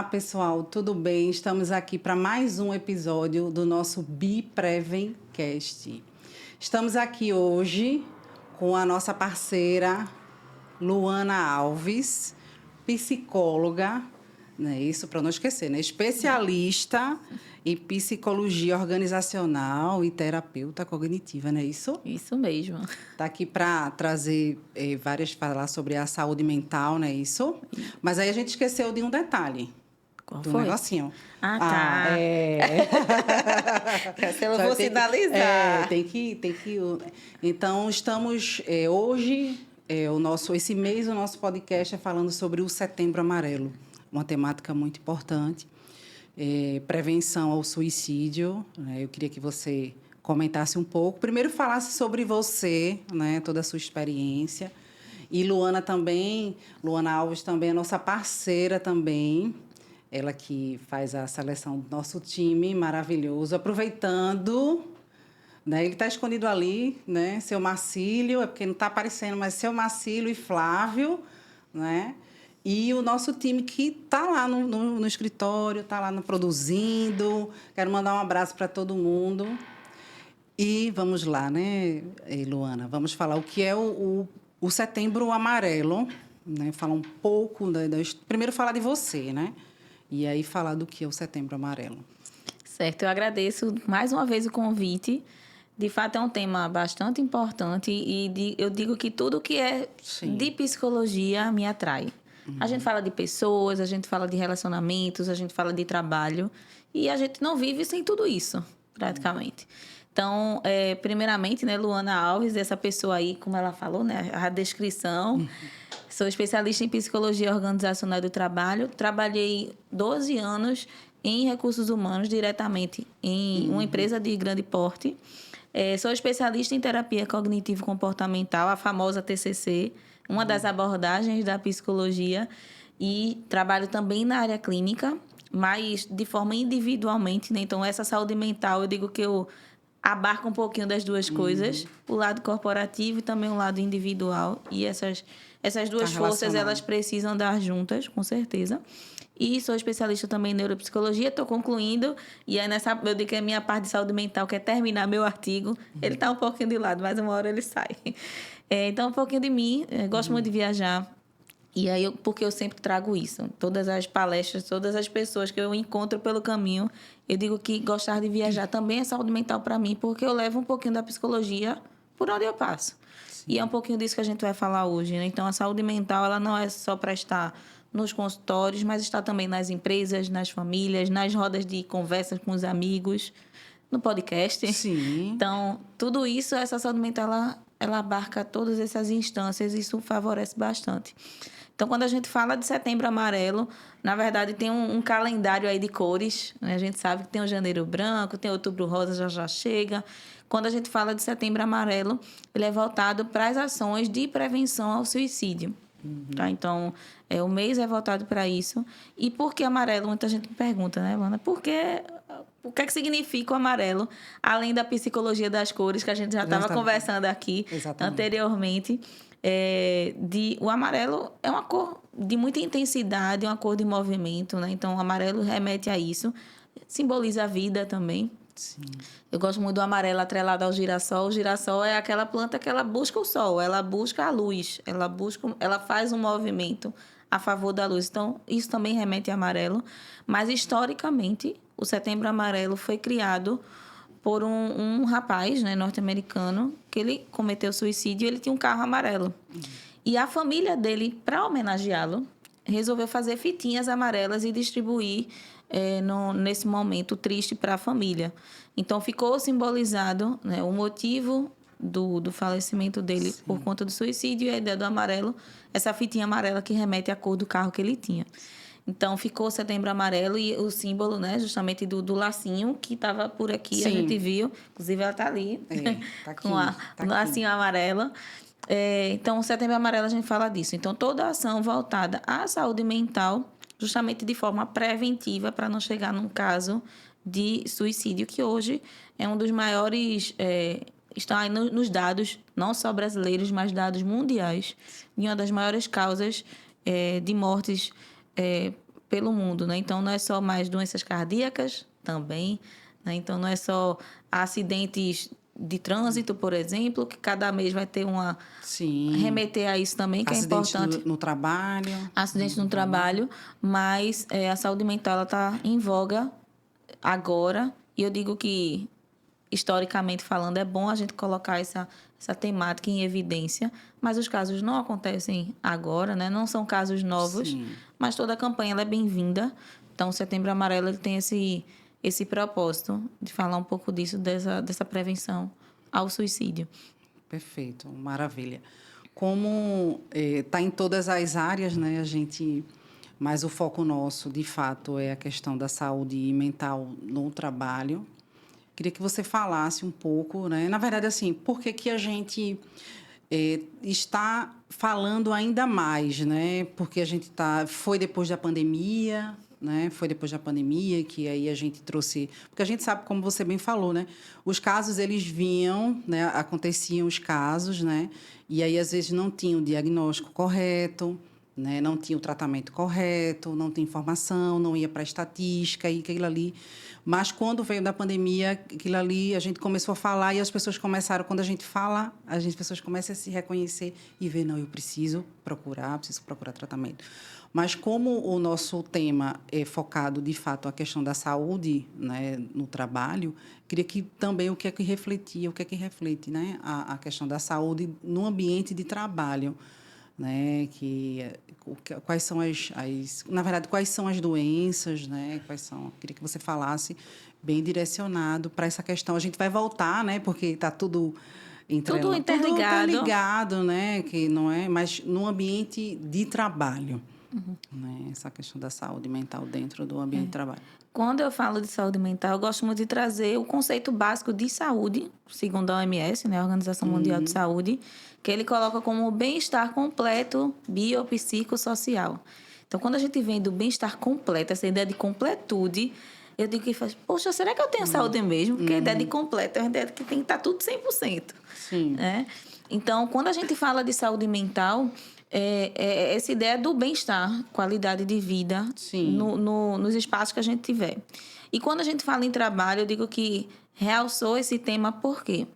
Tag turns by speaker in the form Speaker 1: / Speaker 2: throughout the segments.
Speaker 1: Olá, pessoal, tudo bem? Estamos aqui para mais um episódio do nosso BePrevencast. Estamos aqui hoje com a nossa parceira Luana Alves, psicóloga, né? Isso para não esquecer, né? Especialista em psicologia organizacional e terapeuta cognitiva, não é isso?
Speaker 2: Isso mesmo.
Speaker 1: Está aqui para trazer falar sobre a saúde mental, não é isso? Mas aí a gente esqueceu de um detalhe.
Speaker 2: Qual
Speaker 1: Do
Speaker 2: foi?
Speaker 1: negocinho.
Speaker 2: Tá.
Speaker 1: É.
Speaker 2: Essa eu vou sinalizar.
Speaker 1: Tem que. Então, estamos hoje, esse mês, o nosso podcast é falando sobre o Setembro Amarelo, uma temática muito importante. Prevenção ao suicídio, né? Eu queria que você comentasse um pouco. Primeiro, falasse sobre você, né? Toda a sua experiência. E Luana Alves também é nossa parceira também. Ela que faz a seleção do nosso time maravilhoso. Aproveitando, né? Ele está escondido ali, né? Seu Marcílio, é porque não está aparecendo, mas seu Marcílio e Flávio, né? E o nosso time que está lá no escritório, está lá produzindo. Quero mandar um abraço para todo mundo. E vamos lá, né, Luana? Vamos falar o que é o Setembro Amarelo, né? Falar um pouco primeiro falar de você, né? E aí falar do que é o Setembro Amarelo.
Speaker 2: Certo, eu agradeço mais uma vez o convite. De fato, é um tema bastante importante e eu digo que tudo que é de psicologia me atrai. A gente fala de pessoas, a gente fala de relacionamentos, a gente fala de trabalho e a gente não vive sem tudo isso, praticamente. Então, primeiramente, né, Luana Alves, essa pessoa aí, como ela falou, né, a descrição. Sou especialista em psicologia organizacional do trabalho. Trabalhei 12 anos em recursos humanos, diretamente em uma empresa de grande porte. Sou especialista em terapia cognitivo-comportamental, a famosa TCC, uma das abordagens da psicologia. E trabalho também na área clínica, mas de forma individualmente, né? Então, essa saúde mental, eu digo que eu abarco um pouquinho das duas coisas, o lado corporativo e também o lado individual. E essas duas forças, elas precisam andar juntas, com certeza. E sou especialista também em neuropsicologia, estou concluindo. E aí, eu digo que a minha parte de saúde mental, que é terminar meu artigo, ele está um pouquinho de lado, mas uma hora ele sai. Então, um pouquinho de mim, gosto muito de viajar. E aí, porque eu sempre trago isso. Todas as palestras, todas as pessoas que eu encontro pelo caminho, eu digo que gostar de viajar também é saúde mental para mim, porque eu levo um pouquinho da psicologia por onde eu passo. Sim. E é um pouquinho disso que a gente vai falar hoje, né? Então, a saúde mental, ela não é só para estar nos consultórios, mas está também nas empresas, nas famílias, nas rodas de conversas com os amigos, no podcast.
Speaker 1: Sim.
Speaker 2: Então, tudo isso, essa saúde mental, ela abarca todas essas instâncias e isso favorece bastante. Então, quando a gente fala de Setembro Amarelo, na verdade, tem um calendário aí de cores, né? A gente sabe que tem o Janeiro Branco, tem o Outubro Rosa, já chega. Quando a gente fala de Setembro Amarelo, ele é voltado para as ações de prevenção ao suicídio. Tá? Então, o mês é voltado para isso. E por que amarelo? Muita gente me pergunta, né, Luana? O que é que significa o amarelo? Além da psicologia das cores, que a gente já estava conversando aqui anteriormente. O amarelo é uma cor de muita intensidade, uma cor de movimento, né? Então, o amarelo remete a isso. Simboliza a vida também.
Speaker 1: Sim.
Speaker 2: Eu gosto muito do amarelo atrelado ao girassol. O girassol é aquela planta que ela busca o sol, ela busca a luz, ela faz um movimento a favor da luz. Então, isso também remete a amarelo. Mas, historicamente, o Setembro Amarelo foi criado por um rapaz, né, norte-americano, que ele cometeu suicídio e ele tinha um carro amarelo. E a família dele, para homenageá-lo, resolveu fazer fitinhas amarelas e distribuir nesse momento triste para a família. Então, ficou simbolizado, né, o motivo do falecimento dele. Sim. Por conta do suicídio e a ideia do amarelo, essa fitinha amarela que remete à cor do carro que ele tinha. Então, ficou o Setembro Amarelo e o símbolo, né, justamente do lacinho que estava por aqui. Sim. A gente viu. Inclusive, ela está ali,
Speaker 1: tá aqui,
Speaker 2: com o lacinho amarelo. Então, o Setembro Amarelo, a gente fala disso. Então, toda ação voltada à saúde mental, justamente de forma preventiva, para não chegar num caso de suicídio, que hoje é um dos maiores... estão aí nos dados, não só brasileiros, mas dados mundiais, de uma das maiores causas de mortes pelo mundo, né? Então, não é só mais doenças cardíacas também, né? Então, não é só acidentes de trânsito, por exemplo, que cada mês vai ter uma...
Speaker 1: Sim.
Speaker 2: Remeter a isso também, que
Speaker 1: Acidentes
Speaker 2: é importante.
Speaker 1: no trabalho.
Speaker 2: Acidentes no trabalho, mas a saúde mental está em voga agora. E eu digo que, historicamente falando, é bom a gente colocar essa temática em evidência, mas os casos não acontecem agora, né? Não são casos novos,
Speaker 1: Sim.
Speaker 2: mas toda a campanha ela é bem-vinda. Então, o Setembro Amarelo ele tem esse propósito de falar um pouco disso, dessa prevenção ao suicídio.
Speaker 1: Perfeito, maravilha. Como está em todas as áreas, né, mas o foco nosso, de fato, é a questão da saúde mental no trabalho. Queria que você falasse um pouco, né? Na verdade, assim, por que a gente está falando ainda mais, né? Porque a gente foi depois da pandemia, né? Foi depois da pandemia que aí a gente trouxe, porque a gente sabe, como você bem falou, né? Os casos eles vinham, né? Aconteciam os casos, né? E aí às vezes não tinha o diagnóstico correto, né? Não tinha o tratamento correto, não tinha informação, não ia para a estatística e aquilo ali. Mas quando veio da pandemia, aquilo ali a gente começou a falar e as pessoas começaram, quando a gente fala, as pessoas começam a se reconhecer e ver, não, eu preciso procurar tratamento. Mas como o nosso tema é focado, de fato, a questão da saúde, né, no trabalho, queria que também o que é que reflete, né, a questão da saúde no ambiente de trabalho, né, quais são na verdade, quais são as doenças, né, queria que você falasse bem direcionado para essa questão. A gente vai voltar, né, porque está tudo
Speaker 2: Tudo interligado,
Speaker 1: né, que não é, mas no ambiente de trabalho, né, essa questão da saúde mental dentro do ambiente de trabalho.
Speaker 2: Quando eu falo de saúde mental, eu gosto muito de trazer o conceito básico de saúde, segundo a OMS, né, a Organização Mundial de Saúde, que ele coloca como bem-estar completo, biopsicossocial. Então, quando a gente vem do bem-estar completo, essa ideia de completude, eu digo que faz, poxa, será que eu tenho saúde mesmo? Porque a ideia de completo é uma ideia que tem que estar tudo 100%.
Speaker 1: Sim.
Speaker 2: Né? Então, quando a gente fala de saúde mental, essa ideia do bem-estar, qualidade de vida nos espaços que a gente tiver. E quando a gente fala em trabalho, eu digo que realçou esse tema porque,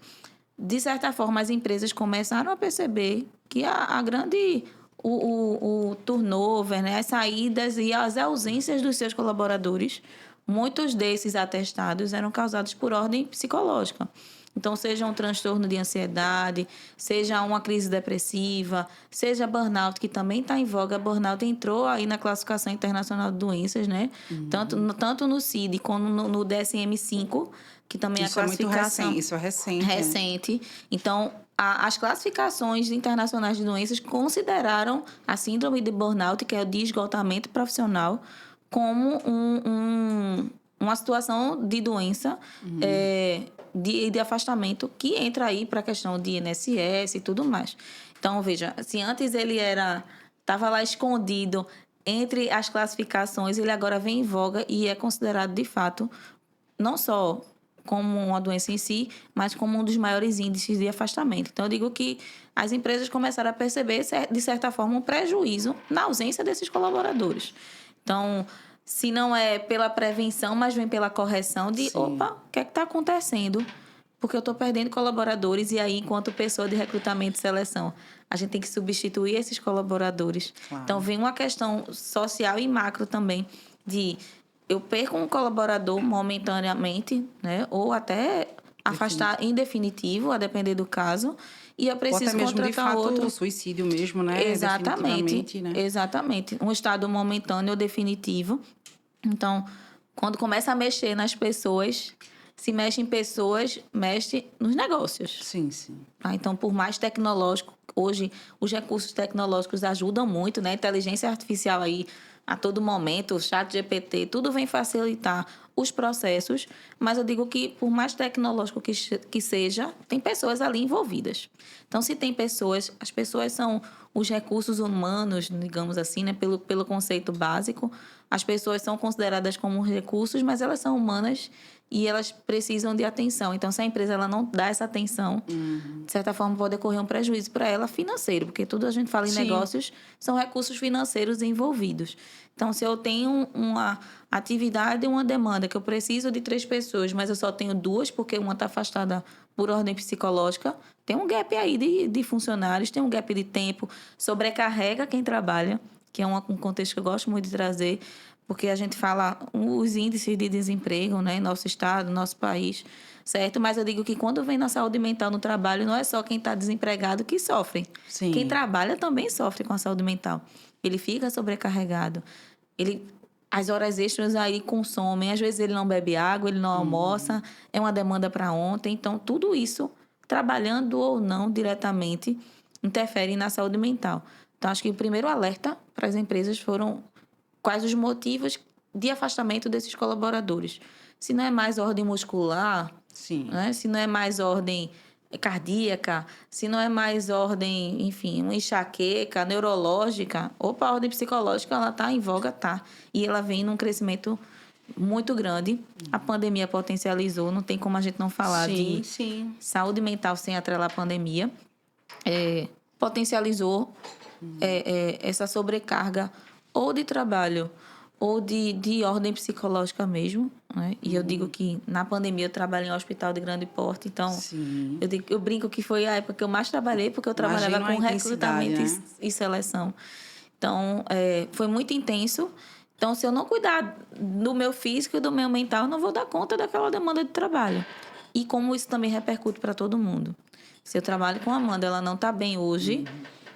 Speaker 2: de certa forma, as empresas começaram a perceber que a grande... O turnover, né? As saídas e as ausências dos seus colaboradores, muitos desses atestados eram causados por ordem psicológica. Então, seja um transtorno de ansiedade, seja uma crise depressiva, seja burnout, que também está em voga. Burnout entrou aí na classificação internacional de doenças, né? Tanto no CID como no DSM-5, que também
Speaker 1: isso
Speaker 2: é a classificação...
Speaker 1: É muito recente, isso é recente.
Speaker 2: Recente. Então, as classificações internacionais de doenças consideraram a síndrome de burnout, que é o de esgotamento profissional, como uma situação de doença de afastamento que entra aí para a questão de INSS e tudo mais. Então, veja, se antes ele estava lá escondido entre as classificações, ele agora vem em voga e é considerado, de fato, não só como uma doença em si, mas como um dos maiores índices de afastamento. Então, eu digo que as empresas começaram a perceber, de certa forma, um prejuízo na ausência desses colaboradores. Então, se não é pela prevenção, mas vem pela correção de, opa, o que é que está acontecendo? Porque eu estou perdendo colaboradores e aí, enquanto pessoa de recrutamento e seleção, a gente tem que substituir esses colaboradores. Claro. Então, vem uma questão social e macro também de... Eu perco um colaborador momentaneamente, né? Ou até afastar em definitivo, a depender do caso. E eu preciso
Speaker 1: ou até mesmo,
Speaker 2: contratar
Speaker 1: de fato,
Speaker 2: outro.
Speaker 1: O suicídio mesmo, né?
Speaker 2: Exatamente.
Speaker 1: Né?
Speaker 2: Exatamente. Um estado momentâneo ou definitivo. Então, quando começa a mexer nas pessoas, se mexe em pessoas, mexe nos negócios.
Speaker 1: Sim, sim.
Speaker 2: Então, por mais tecnológico, hoje os recursos tecnológicos ajudam muito, né? Inteligência artificial aí a todo momento, o chat GPT, tudo vem facilitar os processos, mas eu digo que, por mais tecnológico que seja, tem pessoas ali envolvidas. Então, se tem pessoas, as pessoas são os recursos humanos, digamos assim, né, pelo conceito básico, as pessoas são consideradas como recursos, mas elas são humanas e elas precisam de atenção. Então, se a empresa ela não dá essa atenção, de certa forma, pode ocorrer um prejuízo para ela financeiro, porque tudo a gente fala em negócios, são recursos financeiros envolvidos. Então, se eu tenho uma atividade e uma demanda que eu preciso de 3 pessoas, mas eu só tenho 2 porque uma está afastada por ordem psicológica, tem um gap aí de funcionários, tem um gap de tempo, sobrecarrega quem trabalha, que é um contexto que eu gosto muito de trazer, porque a gente fala os índices de desemprego, né, nosso estado, nosso país, certo? Mas eu digo que quando vem na saúde mental no trabalho, não é só quem está desempregado que sofre.
Speaker 1: Sim.
Speaker 2: Quem trabalha também sofre com a saúde mental. Ele fica sobrecarregado. As horas extras aí consomem. Às vezes ele não bebe água, ele não almoça. É uma demanda para ontem. Então, tudo isso, trabalhando ou não diretamente, interfere na saúde mental. Então, acho que o primeiro alerta para as empresas foram quais os motivos de afastamento desses colaboradores. Se não é mais ordem muscular, né? Se não é mais ordem cardíaca, se não é mais ordem, enfim, uma enxaqueca neurológica, opa, a ordem psicológica, ela está em voga, tá. E ela vem num crescimento muito grande. A pandemia potencializou, não tem como a gente não falar de saúde mental sem atrelar a pandemia. Potencializou essa sobrecarga ou de trabalho ou de ordem psicológica mesmo, né? E eu digo que na pandemia eu trabalhei em um hospital de grande porte, então eu brinco que foi a época que eu mais trabalhei, porque eu trabalhava com recrutamento, né? E seleção. Então, foi muito intenso. Então, se eu não cuidar do meu físico e do meu mental, eu não vou dar conta daquela demanda de trabalho. E como isso também repercute para todo mundo. Se eu trabalho com a Amanda, ela não está bem hoje,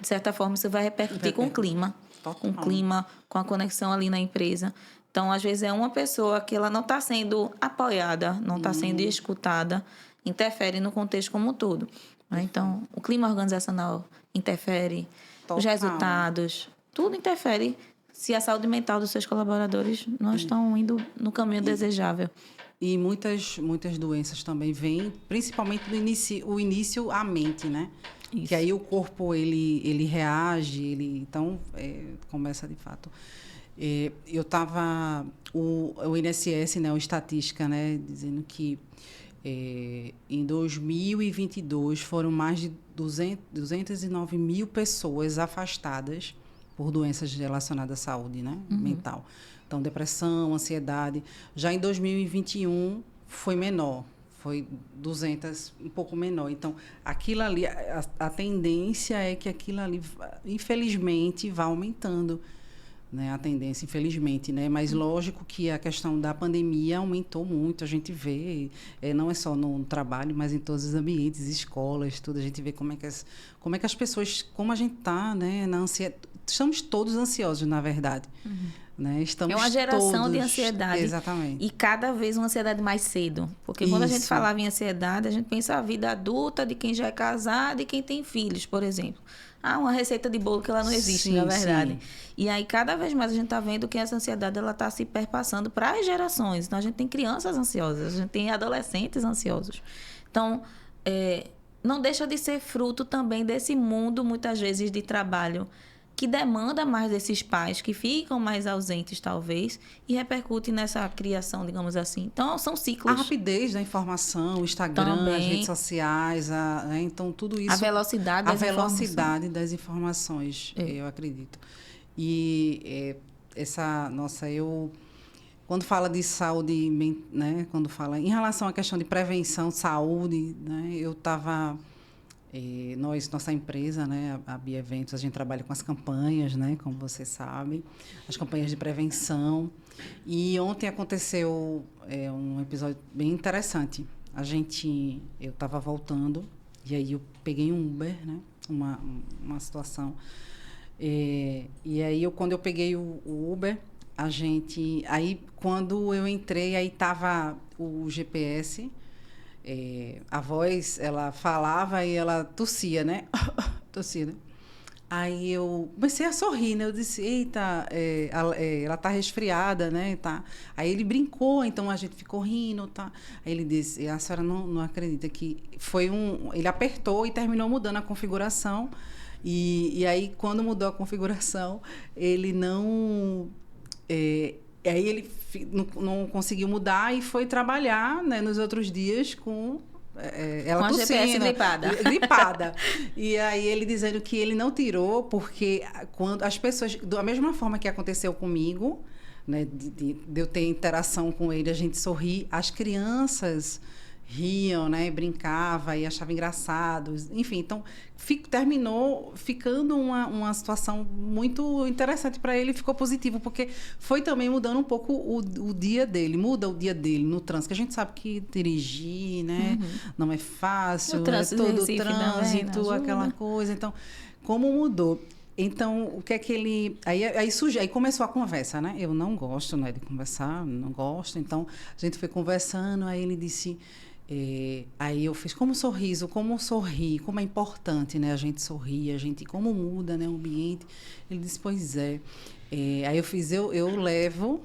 Speaker 2: de certa forma, isso vai repercutir com o clima. Com o clima, com a conexão ali na empresa. Então, às vezes, é uma pessoa que ela não está sendo apoiada, não está sendo escutada, interfere no contexto como um todo. Né? Então, o clima organizacional interfere, os resultados, tudo interfere se a saúde mental dos seus colaboradores não estão indo no caminho desejável.
Speaker 1: E muitas doenças também vêm, principalmente o início à mente, né? Isso. Que aí o corpo, ele reage, então começa de fato. Eu estava... O INSS, né, o Estatística, né, dizendo que em 2022 foram mais de 209 mil pessoas afastadas por doenças relacionadas à saúde, né, mental. Então, depressão, ansiedade. Já em 2021 foi menor. Foi 200, um pouco menor. Então, aquilo ali, a tendência é que aquilo ali, infelizmente, vá aumentando, né? A tendência, infelizmente, né? Mas lógico que a questão da pandemia aumentou muito. A gente vê, não é só no trabalho, mas em todos os ambientes, escolas, tudo. A gente vê como é que as pessoas, como a gente está, né? Na ansiedade. Estamos todos ansiosos, na verdade. Né? Estamos
Speaker 2: é uma geração de ansiedade.
Speaker 1: Exatamente.
Speaker 2: E cada vez uma ansiedade mais cedo. Porque quando a gente falava em ansiedade, a gente pensa a vida adulta de quem já é casado e quem tem filhos, por exemplo. Uma receita de bolo que ela não existe, na verdade. E aí, cada vez mais a gente está vendo que essa ansiedade está se perpassando para as gerações. Então, a gente tem crianças ansiosas, a gente tem adolescentes ansiosos. Então, não deixa de ser fruto também desse mundo, muitas vezes, de trabalho que demanda mais desses pais, que ficam mais ausentes, talvez, e repercute nessa criação, digamos assim. Então, são ciclos.
Speaker 1: A rapidez da informação, o Instagram, também. As redes sociais, então, tudo isso...
Speaker 2: A velocidade
Speaker 1: das informações, eu acredito. E quando fala de saúde, né, quando fala em relação à questão de prevenção, saúde, né, eu estava... nossa empresa, né, a Bia Eventos, a gente trabalha com as campanhas, né, como você sabe, as campanhas de prevenção. E ontem aconteceu um episódio bem interessante. Eu estava voltando e aí eu peguei um Uber, né, uma situação. E aí quando eu peguei o Uber, aí quando eu entrei, aí estava o GPS. A voz, ela falava e ela tossia, né? Tossia, né? Aí eu comecei a sorrir, né? Eu disse, eita, ela tá resfriada, né? Tá. Aí ele brincou, então a gente ficou rindo, tá? Aí ele disse, a senhora não acredita que foi ele apertou e terminou mudando a configuração. E aí, quando mudou a configuração, ele não... aí ele não conseguiu mudar e foi trabalhar, né, nos outros dias com... ela
Speaker 2: com a GPS
Speaker 1: gripada. E aí ele dizendo que ele não tirou porque quando as pessoas, da mesma forma que aconteceu comigo, né, de eu ter interação com ele, a gente sorrir, as crianças riam, né, brincavam e achavam engraçado, enfim, então terminou ficando uma situação muito interessante para ele, ficou positivo, porque foi também mudando um pouco o dia dele, muda o dia dele no trânsito, que a gente sabe que dirigir, né, não é fácil,
Speaker 2: o trânsito,
Speaker 1: todo o
Speaker 2: Recife
Speaker 1: trânsito,
Speaker 2: também,
Speaker 1: aquela coisa, então, como mudou? Então, o que é que ele... Aí começou a conversa, né? Eu não gosto, né, de conversar, não gosto. Então, a gente foi conversando, aí ele disse... aí eu fiz como sorriso, como sorrir, como é importante, né? A gente sorrir, como muda, né, o ambiente. Ele disse, pois é. Aí eu levo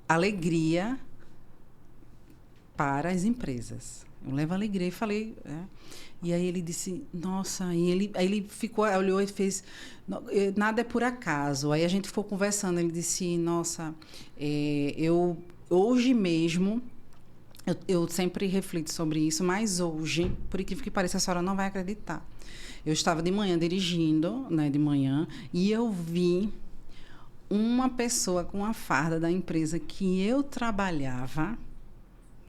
Speaker 1: alegria para as empresas. Eu levo alegria e falei... E aí ele disse, nossa, aí ele ficou, olhou e fez, nada é por acaso. Aí a gente ficou conversando, ele disse, nossa, eu hoje mesmo, eu sempre reflito sobre isso, mas hoje, por incrível que pareça, a senhora não vai acreditar. Eu estava de manhã dirigindo, né, de manhã, e eu vi uma pessoa com a farda da empresa que eu trabalhava,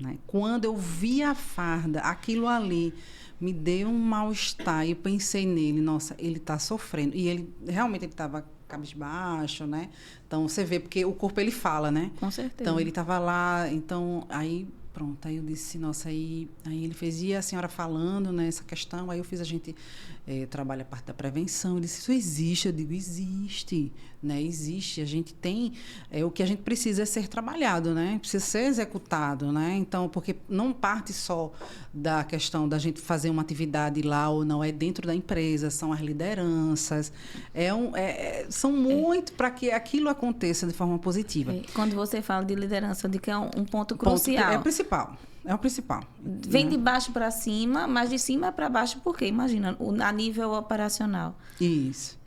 Speaker 1: né, quando eu vi a farda, aquilo ali me deu um mal-estar e eu pensei nele, nossa, ele está sofrendo. E ele realmente estava cabisbaixo, né? Então, você vê, porque o corpo ele fala, né?
Speaker 2: Com certeza.
Speaker 1: Então, ele estava lá, então, aí, pronto, aí eu disse, nossa, aí ele fez, e a senhora falando, né, essa questão, aí eu fiz, a gente trabalha a parte da prevenção, ele disse, isso existe, eu digo, existe, né, existe, a gente tem, o que a gente precisa é ser trabalhado, né, precisa ser executado, né, então, porque não parte só da questão da gente fazer uma atividade lá ou não, é dentro da empresa, são as lideranças, são muito para que aquilo aconteça de forma positiva.
Speaker 2: Quando você fala de liderança, eu digo que é um ponto crucial.
Speaker 1: É o principal. É o principal.
Speaker 2: Vem de baixo para cima, mas de cima para baixo, por quê? Imagina, a nível operacional.
Speaker 1: Isso.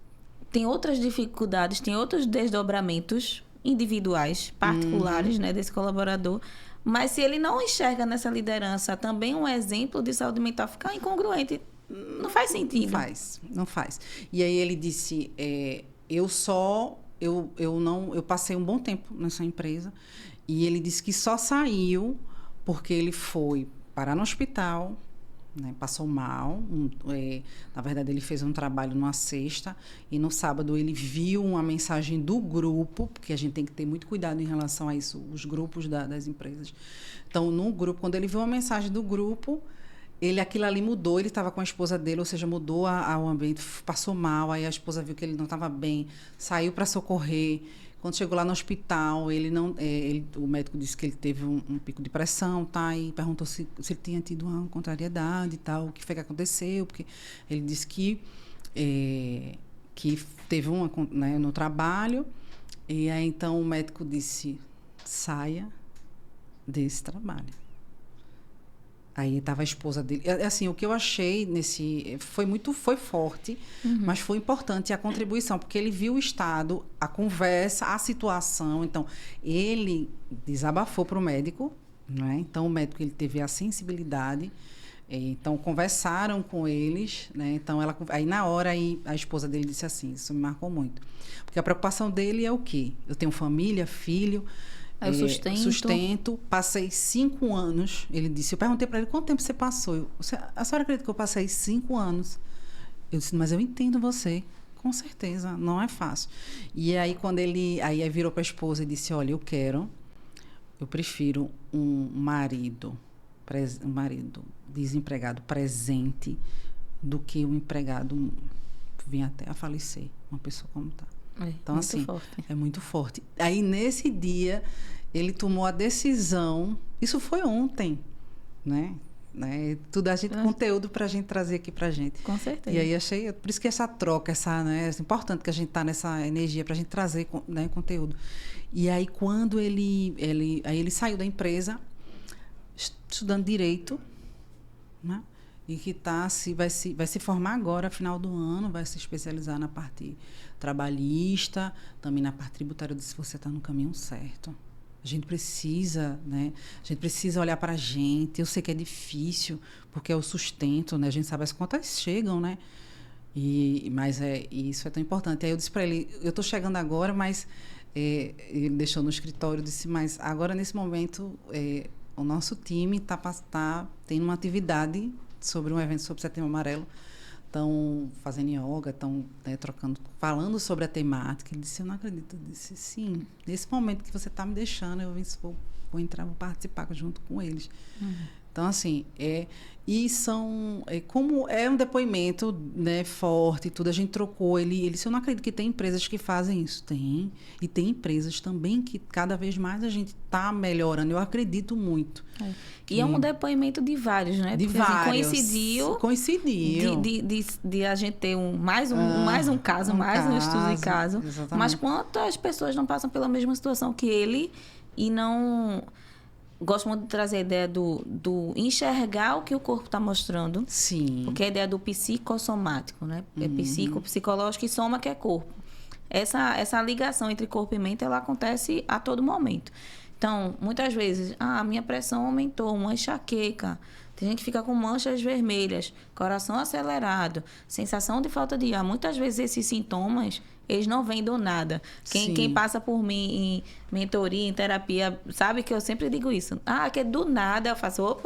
Speaker 2: Tem outras dificuldades, tem outros desdobramentos individuais, particulares, né, desse colaborador. Mas se ele não enxerga nessa liderança também um exemplo de saúde mental, fica incongruente. Não faz sentido.
Speaker 1: Não faz. E aí ele disse, eu passei um bom tempo nessa empresa e ele disse que só saiu porque ele foi parar no hospital, né, passou mal. Na verdade, ele fez um trabalho numa sexta e no sábado ele viu uma mensagem do grupo, porque a gente tem que ter muito cuidado em relação a isso, os grupos das empresas. Então, no grupo, quando ele viu uma mensagem do grupo, aquilo ali mudou, ele estava com a esposa dele, ou seja, mudou o ambiente, passou mal, aí a esposa viu que ele não estava bem, saiu para socorrer. Quando chegou lá no hospital, o médico disse que ele teve um pico de pressão, tá? E perguntou se ele tinha tido uma contrariedade e tal, o que foi que aconteceu, porque ele disse que teve uma, né, no trabalho, e aí então o médico disse, saia desse trabalho. Aí estava a esposa dele. Assim, o que eu achei foi forte, mas foi importante a contribuição, porque ele viu o estado, a conversa, a situação. Então, ele desabafou para o médico, né? Então, o médico ele teve a sensibilidade. Então, conversaram com eles, né? Então, aí na hora a esposa dele disse assim, isso me marcou muito. Porque a preocupação dele é o quê? Eu tenho família, filho... sustento. Passei 5 anos. Ele disse, eu perguntei para ele, quanto tempo você passou? A senhora acredita que eu passei 5 anos? Eu disse, mas eu entendo você. Com certeza, não é fácil. E aí, quando ele virou para a esposa e disse, olha, eu prefiro um marido desempregado presente do que um empregado vir até a falecer, uma pessoa como está. Então,
Speaker 2: muito
Speaker 1: assim,
Speaker 2: forte.
Speaker 1: é muito forte. Aí, nesse dia, ele tomou a decisão... Isso foi ontem, né? né? Tudo conteúdo para a gente trazer aqui para a gente.
Speaker 2: Com certeza.
Speaker 1: E aí achei, por isso que essa troca, né, é importante que a gente tá nessa energia para a gente trazer, né, conteúdo. E aí quando ele saiu da empresa, estudando direito, né? E que vai se formar agora, final do ano, vai se especializar na parte trabalhista, também na parte tributária. Eu disse, você está no caminho certo. A gente precisa, né? A gente precisa olhar para a gente. Eu sei que é difícil, porque é o sustento, né? A gente sabe as contas chegam, né? Mas isso é tão importante. Aí eu disse para ele, eu estou chegando agora, mas ele deixou no escritório, disse, mas agora nesse momento o nosso time está tendo uma atividade sobre um evento sobre Setembro Amarelo, estão fazendo yoga, estão, né, trocando, falando sobre a temática. Ele disse, eu não acredito. Eu disse, sim, nesse momento que você está me deixando, eu vou entrar, vou participar junto com eles. Então, assim, como é um depoimento, né, forte, tudo, a gente trocou. Ele disse, eu não acredito que tem empresas que fazem isso. Tem. E tem empresas também que cada vez mais a gente está melhorando. Eu acredito muito.
Speaker 2: E é um depoimento de vários, né?
Speaker 1: De
Speaker 2: porque,
Speaker 1: vários.
Speaker 2: Assim,
Speaker 1: coincidiu.
Speaker 2: De a gente ter mais um caso, um estudo de caso.
Speaker 1: Exatamente.
Speaker 2: Mas quantas pessoas não passam pela mesma situação que ele e não... Gosto muito de trazer a ideia do enxergar o que o corpo está mostrando.
Speaker 1: Sim.
Speaker 2: Porque a ideia do psicossomático, né? É psicológico e soma que é corpo. Essa ligação entre corpo e mente, ela acontece a todo momento. Então, muitas vezes, a minha pressão aumentou, uma enxaqueca. Tem gente que fica com manchas vermelhas, coração acelerado, sensação de falta de ar. Muitas vezes esses sintomas, eles não vêm do nada. Quem passa por mim em mentoria, em terapia, sabe que eu sempre digo isso. Que é do nada. Eu faço,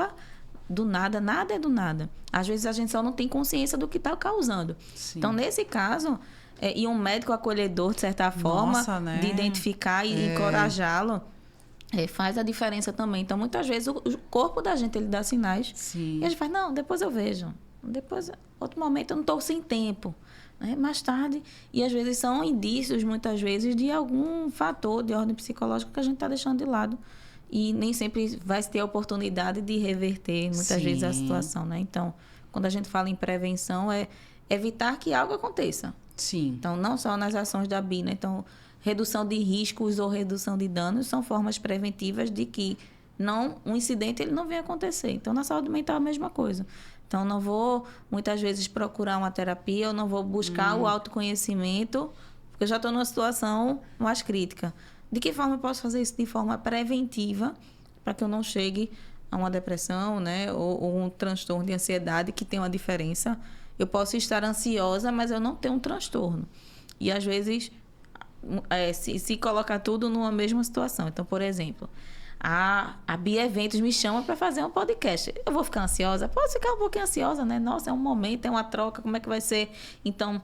Speaker 2: do nada, nada é do nada. Às vezes a gente só não tem consciência do que está causando. Sim. Então, nesse caso, e um médico acolhedor, de certa forma, Nossa, né? De identificar e encorajá-lo, faz a diferença também. Então, muitas vezes, o corpo da gente, ele dá sinais.
Speaker 1: Sim.
Speaker 2: E a gente faz, não, depois eu vejo. Depois, outro momento, eu não estou sem tempo. Mais tarde. E, às vezes, são indícios, muitas vezes, de algum fator de ordem psicológica que a gente está deixando de lado. E nem sempre vai ter a oportunidade de reverter, muitas vezes, a situação, né? Então, quando a gente fala em prevenção, é evitar que algo aconteça.
Speaker 1: Sim.
Speaker 2: Então, não só nas ações da BINA. Então, redução de riscos ou redução de danos são formas preventivas de que um incidente ele não venha acontecer. Então, na saúde mental é a mesma coisa. Então, não vou, muitas vezes, procurar uma terapia, eu não vou buscar o autoconhecimento, porque eu já estou numa situação mais crítica. De que forma eu posso fazer isso? De forma preventiva, para que eu não chegue a uma depressão, né? Ou um transtorno de ansiedade, que tem uma diferença. Eu posso estar ansiosa, mas eu não tenho um transtorno. E, às vezes, se colocar tudo numa mesma situação. Então, por exemplo, a Bia Eventos me chama para fazer um podcast. Eu vou ficar ansiosa? Posso ficar um pouquinho ansiosa, né? Nossa, é um momento, é uma troca, como é que vai ser? Então,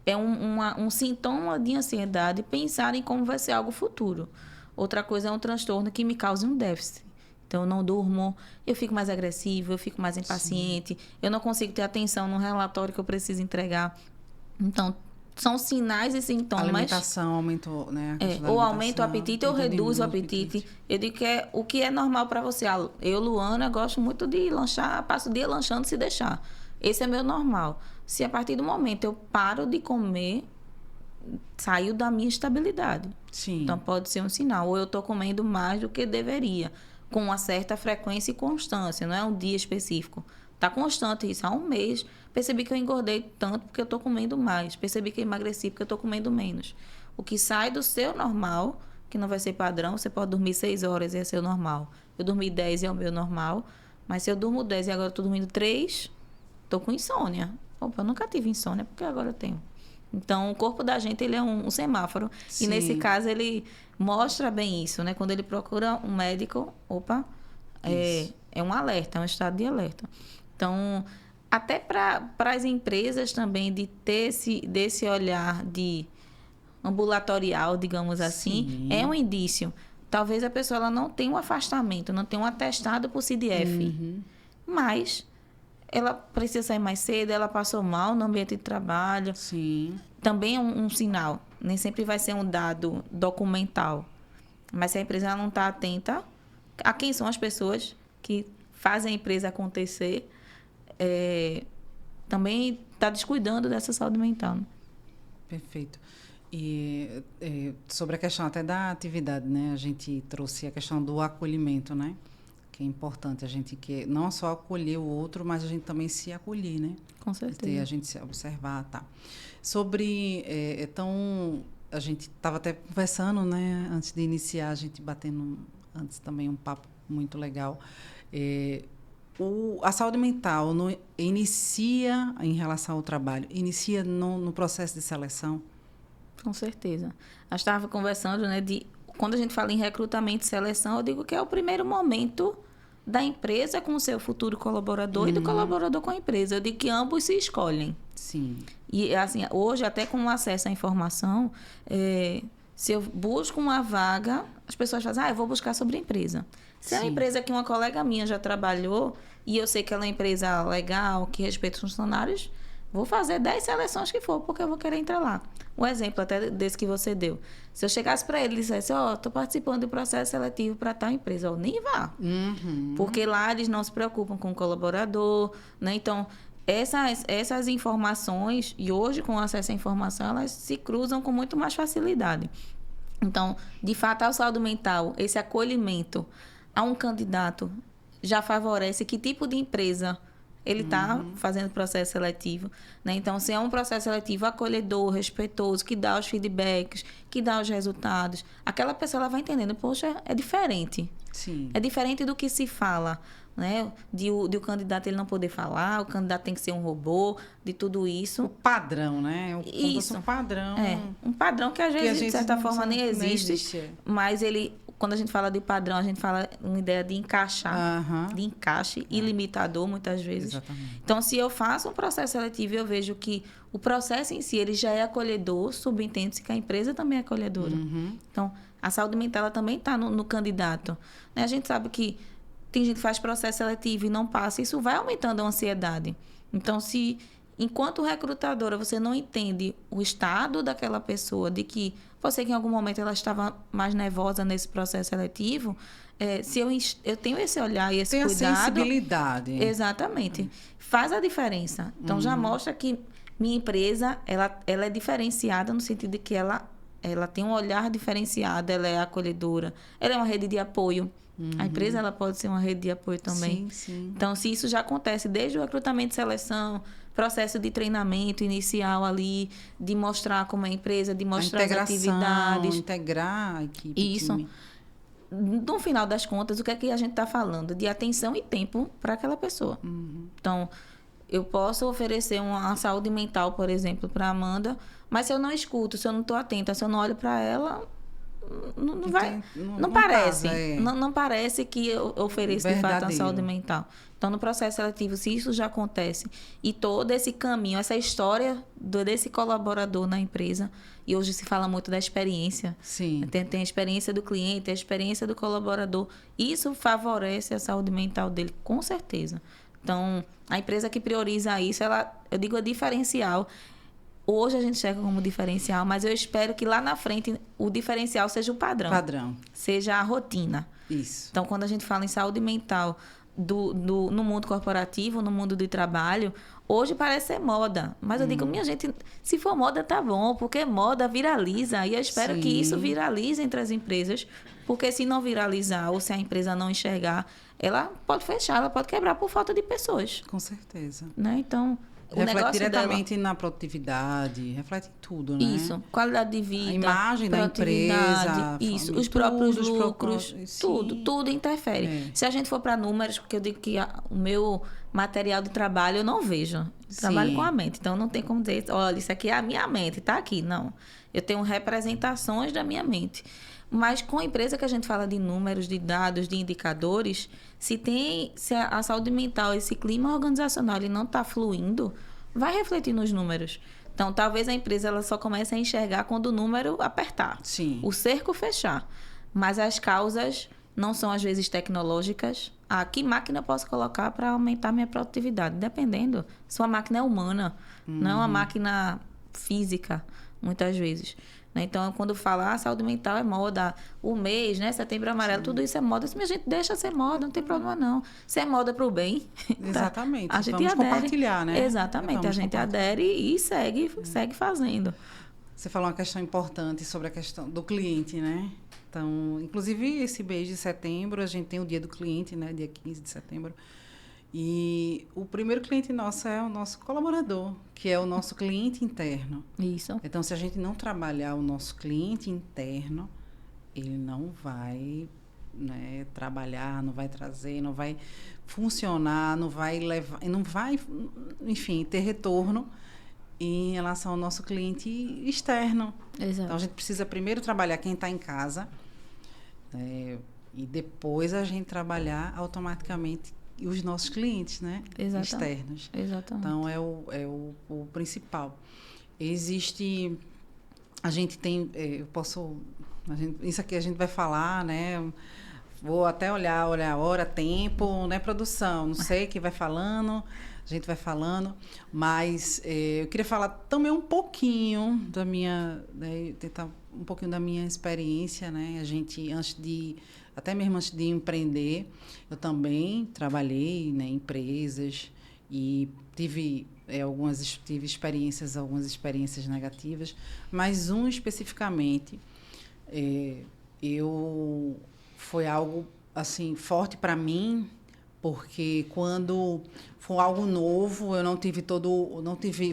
Speaker 2: é um sintoma de ansiedade pensar em como vai ser algo futuro. Outra coisa é um transtorno que me cause um déficit. Então, eu não durmo, eu fico mais agressiva, eu fico mais impaciente, eu não consigo ter atenção no relatório que eu preciso entregar. Então, são sinais e sintomas.
Speaker 1: A alimentação aumentou, né?
Speaker 2: Ou aumenta o apetite ou reduz o apetite. Eu digo que o que é normal para você. Eu, Luana, gosto muito de lanchar, passo o dia lanchando se deixar. Esse é meu normal. Se a partir do momento eu paro de comer, saiu da minha estabilidade.
Speaker 1: Sim.
Speaker 2: Então, pode ser um sinal. Ou eu estou comendo mais do que deveria, com uma certa frequência e constância. Não é um dia específico. Está constante isso. Há um mês, percebi que eu engordei tanto porque eu estou comendo mais. Percebi que eu emagreci porque eu estou comendo menos. O que sai do seu normal, que não vai ser padrão, você pode dormir 6 horas e é seu normal. Eu dormi 10 e é o meu normal. Mas se eu durmo 10 e agora estou dormindo 3, estou com insônia. Opa, eu nunca tive insônia, porque agora eu tenho. Então, o corpo da gente, ele é um semáforo. Sim. E, nesse caso, ele mostra bem isso, né? Quando ele procura um médico, é um alerta, é um estado de alerta. Então, até para as empresas também, de ter desse olhar de ambulatorial, digamos assim,
Speaker 1: Sim.
Speaker 2: é um indício. Talvez a pessoa ela não tenha um afastamento, não tenha um atestado por CDF, mas ela precisa sair mais cedo, ela passou mal no ambiente de trabalho.
Speaker 1: Sim.
Speaker 2: Também é um sinal. Nem sempre vai ser um dado documental. Mas se a empresa não está atenta a quem são as pessoas que fazem a empresa acontecer, também está descuidando dessa saúde mental. Né?
Speaker 1: Perfeito. E sobre a questão até da atividade, né? A gente trouxe a questão do acolhimento, né? Que é importante a gente não só acolher o outro, mas a gente também se acolher, né?
Speaker 2: Com certeza.
Speaker 1: A gente se observar, tá? Sobre, a gente estava até conversando, né? Antes de iniciar, a gente batendo antes também um papo muito legal. A saúde mental inicia em relação ao trabalho, inicia no processo de seleção?
Speaker 2: Com certeza. A gente estava conversando, né, quando a gente fala em recrutamento e seleção, eu digo que é o primeiro momento da empresa com o seu futuro colaborador e do colaborador com a empresa. Eu digo que ambos se escolhem.
Speaker 1: Sim.
Speaker 2: E, assim, hoje, até com o acesso à informação, se eu busco uma vaga, as pessoas fazem, eu vou buscar sobre a empresa. Se é uma empresa que uma colega minha já trabalhou e eu sei que ela é uma empresa legal, que respeita os funcionários, vou fazer 10 seleções que for, porque eu vou querer entrar lá. Um exemplo até desse que você deu. Se eu chegasse para ele e dissesse, estou participando do processo seletivo para tal empresa, nem vá.
Speaker 1: Uhum.
Speaker 2: Porque lá eles não se preocupam com o colaborador, né? Então, essas informações, e hoje com acesso à informação, elas se cruzam com muito mais facilidade. Então, de fato, a saúde mental, esse acolhimento a um candidato já favorece que tipo de empresa ele está fazendo processo seletivo, né? Então, se é um processo seletivo acolhedor, respeitoso, que dá os feedbacks, que dá os resultados, aquela pessoa ela vai entendendo, poxa, é diferente.
Speaker 1: Sim.
Speaker 2: É diferente do que se fala, né? De o candidato ele não poder falar, o candidato tem que ser um robô, de tudo isso.
Speaker 1: O padrão, né?
Speaker 2: Isso.
Speaker 1: Um padrão.
Speaker 2: Um padrão que às vezes, de certa forma, nem existe. Mas quando a gente fala de padrão, a gente fala uma ideia de encaixar, de encaixe ilimitador, muitas vezes.
Speaker 1: Exatamente.
Speaker 2: Então, se eu faço um processo seletivo, eu vejo que o processo em si ele já é acolhedor, subentende-se que a empresa também é acolhedora. Então, a saúde mental ela também está no candidato. Né? A gente sabe que tem gente que faz processo seletivo e não passa, isso vai aumentando a ansiedade. Então, se enquanto recrutadora você não entende o estado daquela pessoa, de que você que em algum momento ela estava mais nervosa nesse processo seletivo, se eu tenho esse olhar e esse cuidado...
Speaker 1: Tem a sensibilidade.
Speaker 2: Exatamente. Faz a diferença. Então, já mostra que minha empresa ela é diferenciada no sentido de que ela tem um olhar diferenciado, ela é acolhedora, ela é uma rede de apoio. A empresa ela pode ser uma rede de apoio também.
Speaker 1: Sim, sim.
Speaker 2: Então, se isso já acontece desde o recrutamento e seleção, processo de treinamento inicial ali, de mostrar como é a empresa, de mostrar as atividades.
Speaker 1: Integrar a equipe.
Speaker 2: Isso.
Speaker 1: Time.
Speaker 2: No final das contas, o que é que a gente está falando? De atenção e tempo para aquela pessoa. Então, eu posso oferecer uma saúde mental, por exemplo, para a Amanda, mas se eu não escuto, se eu não estou atenta, se eu não olho para ela... Não parece. Não parece que eu ofereço de fato a saúde mental. Então, no processo seletivo, se isso já acontece e todo esse caminho, essa história desse colaborador na empresa, e hoje se fala muito da experiência.
Speaker 1: Sim.
Speaker 2: Tem a experiência do cliente, a experiência do colaborador. Isso favorece a saúde mental dele, com certeza. Então, a empresa que prioriza isso, eu digo, é diferencial. Hoje a gente chega como diferencial, mas eu espero que lá na frente o diferencial seja o padrão. Seja a rotina.
Speaker 1: Isso.
Speaker 2: Então, quando a gente fala em saúde mental no mundo corporativo, no mundo do trabalho, hoje parece ser moda. Mas eu digo, minha gente, se for moda, tá bom, porque moda viraliza. E eu espero que isso viralize entre as empresas, porque se não viralizar ou se a empresa não enxergar, ela pode fechar, ela pode quebrar por falta de pessoas.
Speaker 1: Com certeza.
Speaker 2: Né? Então...
Speaker 1: reflete diretamente na produtividade, reflete em tudo, né?
Speaker 2: Isso, qualidade de vida,
Speaker 1: a imagem da empresa,
Speaker 2: isso, os próprios lucros, tudo interfere. Se a gente for para números, porque eu digo que o meu material de trabalho eu não vejo, trabalho com a mente, então não tem como dizer, olha, isso aqui é a minha mente, está aqui, não. Eu tenho representações da minha mente. Mas com a empresa que a gente fala de números, de dados, de indicadores, se a saúde mental, esse clima organizacional, ele não está fluindo, vai refletir nos números. Então, talvez a empresa ela só comece a enxergar quando o número apertar, o cerco fechar. Mas as causas não são, às vezes, tecnológicas. Que máquina eu posso colocar para aumentar minha produtividade? Dependendo. Se uma máquina é humana, não é uma máquina física. muitas vezes. Né? Então, quando fala saúde mental é moda, o mês, né? Setembro Amarelo, tudo isso é moda. Assim, a gente deixa ser moda, não tem problema não. Se é moda para o bem,
Speaker 1: Exatamente.
Speaker 2: a gente
Speaker 1: Vamos
Speaker 2: adere.
Speaker 1: compartilhar, né?
Speaker 2: Exatamente, a gente adere e segue fazendo.
Speaker 1: Você falou uma questão importante sobre a questão do cliente, né? Então, inclusive, esse mês de setembro, a gente tem o Dia do Cliente, né? Dia 15 de setembro. E o primeiro cliente nosso é o nosso colaborador, que é o nosso cliente interno.
Speaker 2: Isso.
Speaker 1: Então, se a gente não trabalhar o nosso cliente interno, ele não vai, né, trabalhar, não vai trazer, não vai funcionar, não vai levar, não vai, enfim, ter retorno em relação ao nosso cliente externo.
Speaker 2: Exato.
Speaker 1: Então, a gente precisa primeiro trabalhar quem está em casa, e depois a gente trabalhar automaticamente os nossos clientes, né? Externos.
Speaker 2: Exatamente.
Speaker 1: Então, é o principal. Existe... A gente tem... isso aqui a gente vai falar, né? Vou até olhar a hora, tempo, né? Produção, não sei, que vai falando... A gente vai falando, mas eu queria falar também um pouquinho da minha... Né, tentar um pouquinho da minha experiência, né? A gente, até mesmo antes de empreender, eu também trabalhei, né, em empresas e tive algumas experiências negativas, mas especificamente foi algo assim forte para mim, porque quando foi algo novo,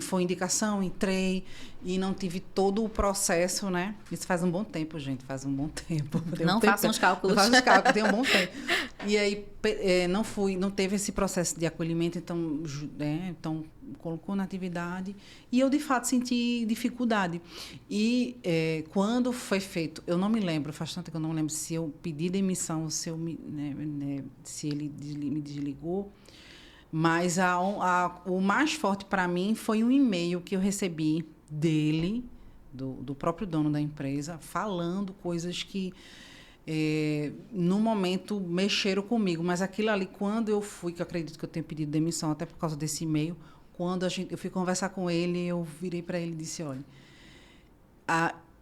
Speaker 1: foi indicação, entrei e não tive todo o processo, né? Isso faz um bom tempo, gente, faz um bom tempo.
Speaker 2: Não façam os cálculos.
Speaker 1: Não façam os cálculos, tem um bom tempo. E aí não teve esse processo de acolhimento, então colocou na atividade e eu de fato senti dificuldade. E quando foi feito, eu não me lembro, faz tanto que eu não me lembro se eu pedi demissão, se ele me desligou, mas o mais forte para mim foi um e-mail que eu recebi dele, do próprio dono da empresa, falando coisas que no momento mexeram comigo, mas aquilo ali, quando eu fui, que eu acredito que eu tenho pedido demissão até por causa desse e-mail, quando eu fui conversar com ele, eu virei para ele e disse, olha,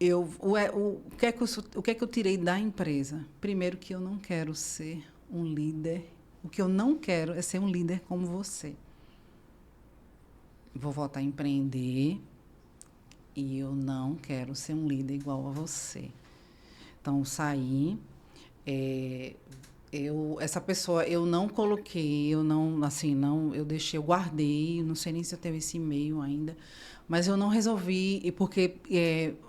Speaker 1: o que é que eu tirei da empresa? Primeiro, que eu não quero ser um líder, o que eu não quero é ser um líder como você. Vou voltar a empreender e eu não quero ser um líder igual a você. Então, saí. Essa pessoa, eu não coloquei, eu deixei, eu guardei, não sei nem se eu tenho esse e-mail ainda, mas eu não resolvi, porque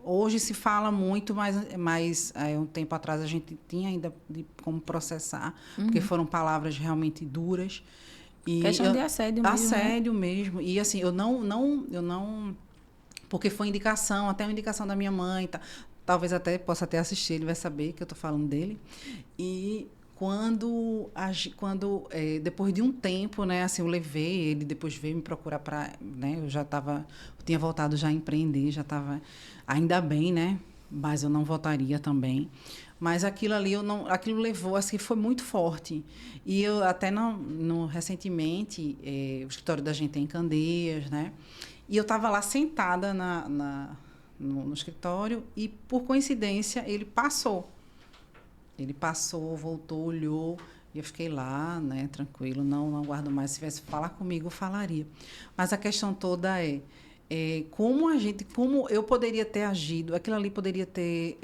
Speaker 1: hoje se fala muito, mas um tempo atrás a gente tinha ainda como processar, porque foram palavras realmente duras.
Speaker 2: Questão de assédio mesmo.
Speaker 1: Assédio mesmo. E assim, eu não porque foi indicação, até uma indicação da minha mãe, tá? Talvez até possa até assistir, ele vai saber que eu estou falando dele. E depois de um tempo, né, assim, eu levei, ele depois veio me procurar para, né, eu tinha voltado já a empreender, já estava, ainda bem, né, mas eu não voltaria também. Mas aquilo ali, aquilo levou, assim, foi muito forte. E eu até recentemente, o escritório da gente é em Candeias, né, e eu estava lá sentada no escritório e, por coincidência, ele passou. Ele passou, voltou, olhou, e eu fiquei lá, né, tranquilo, não aguardo mais. Se tivesse que falar comigo, eu falaria. Mas a questão toda como eu poderia ter agido, aquilo ali poderia ter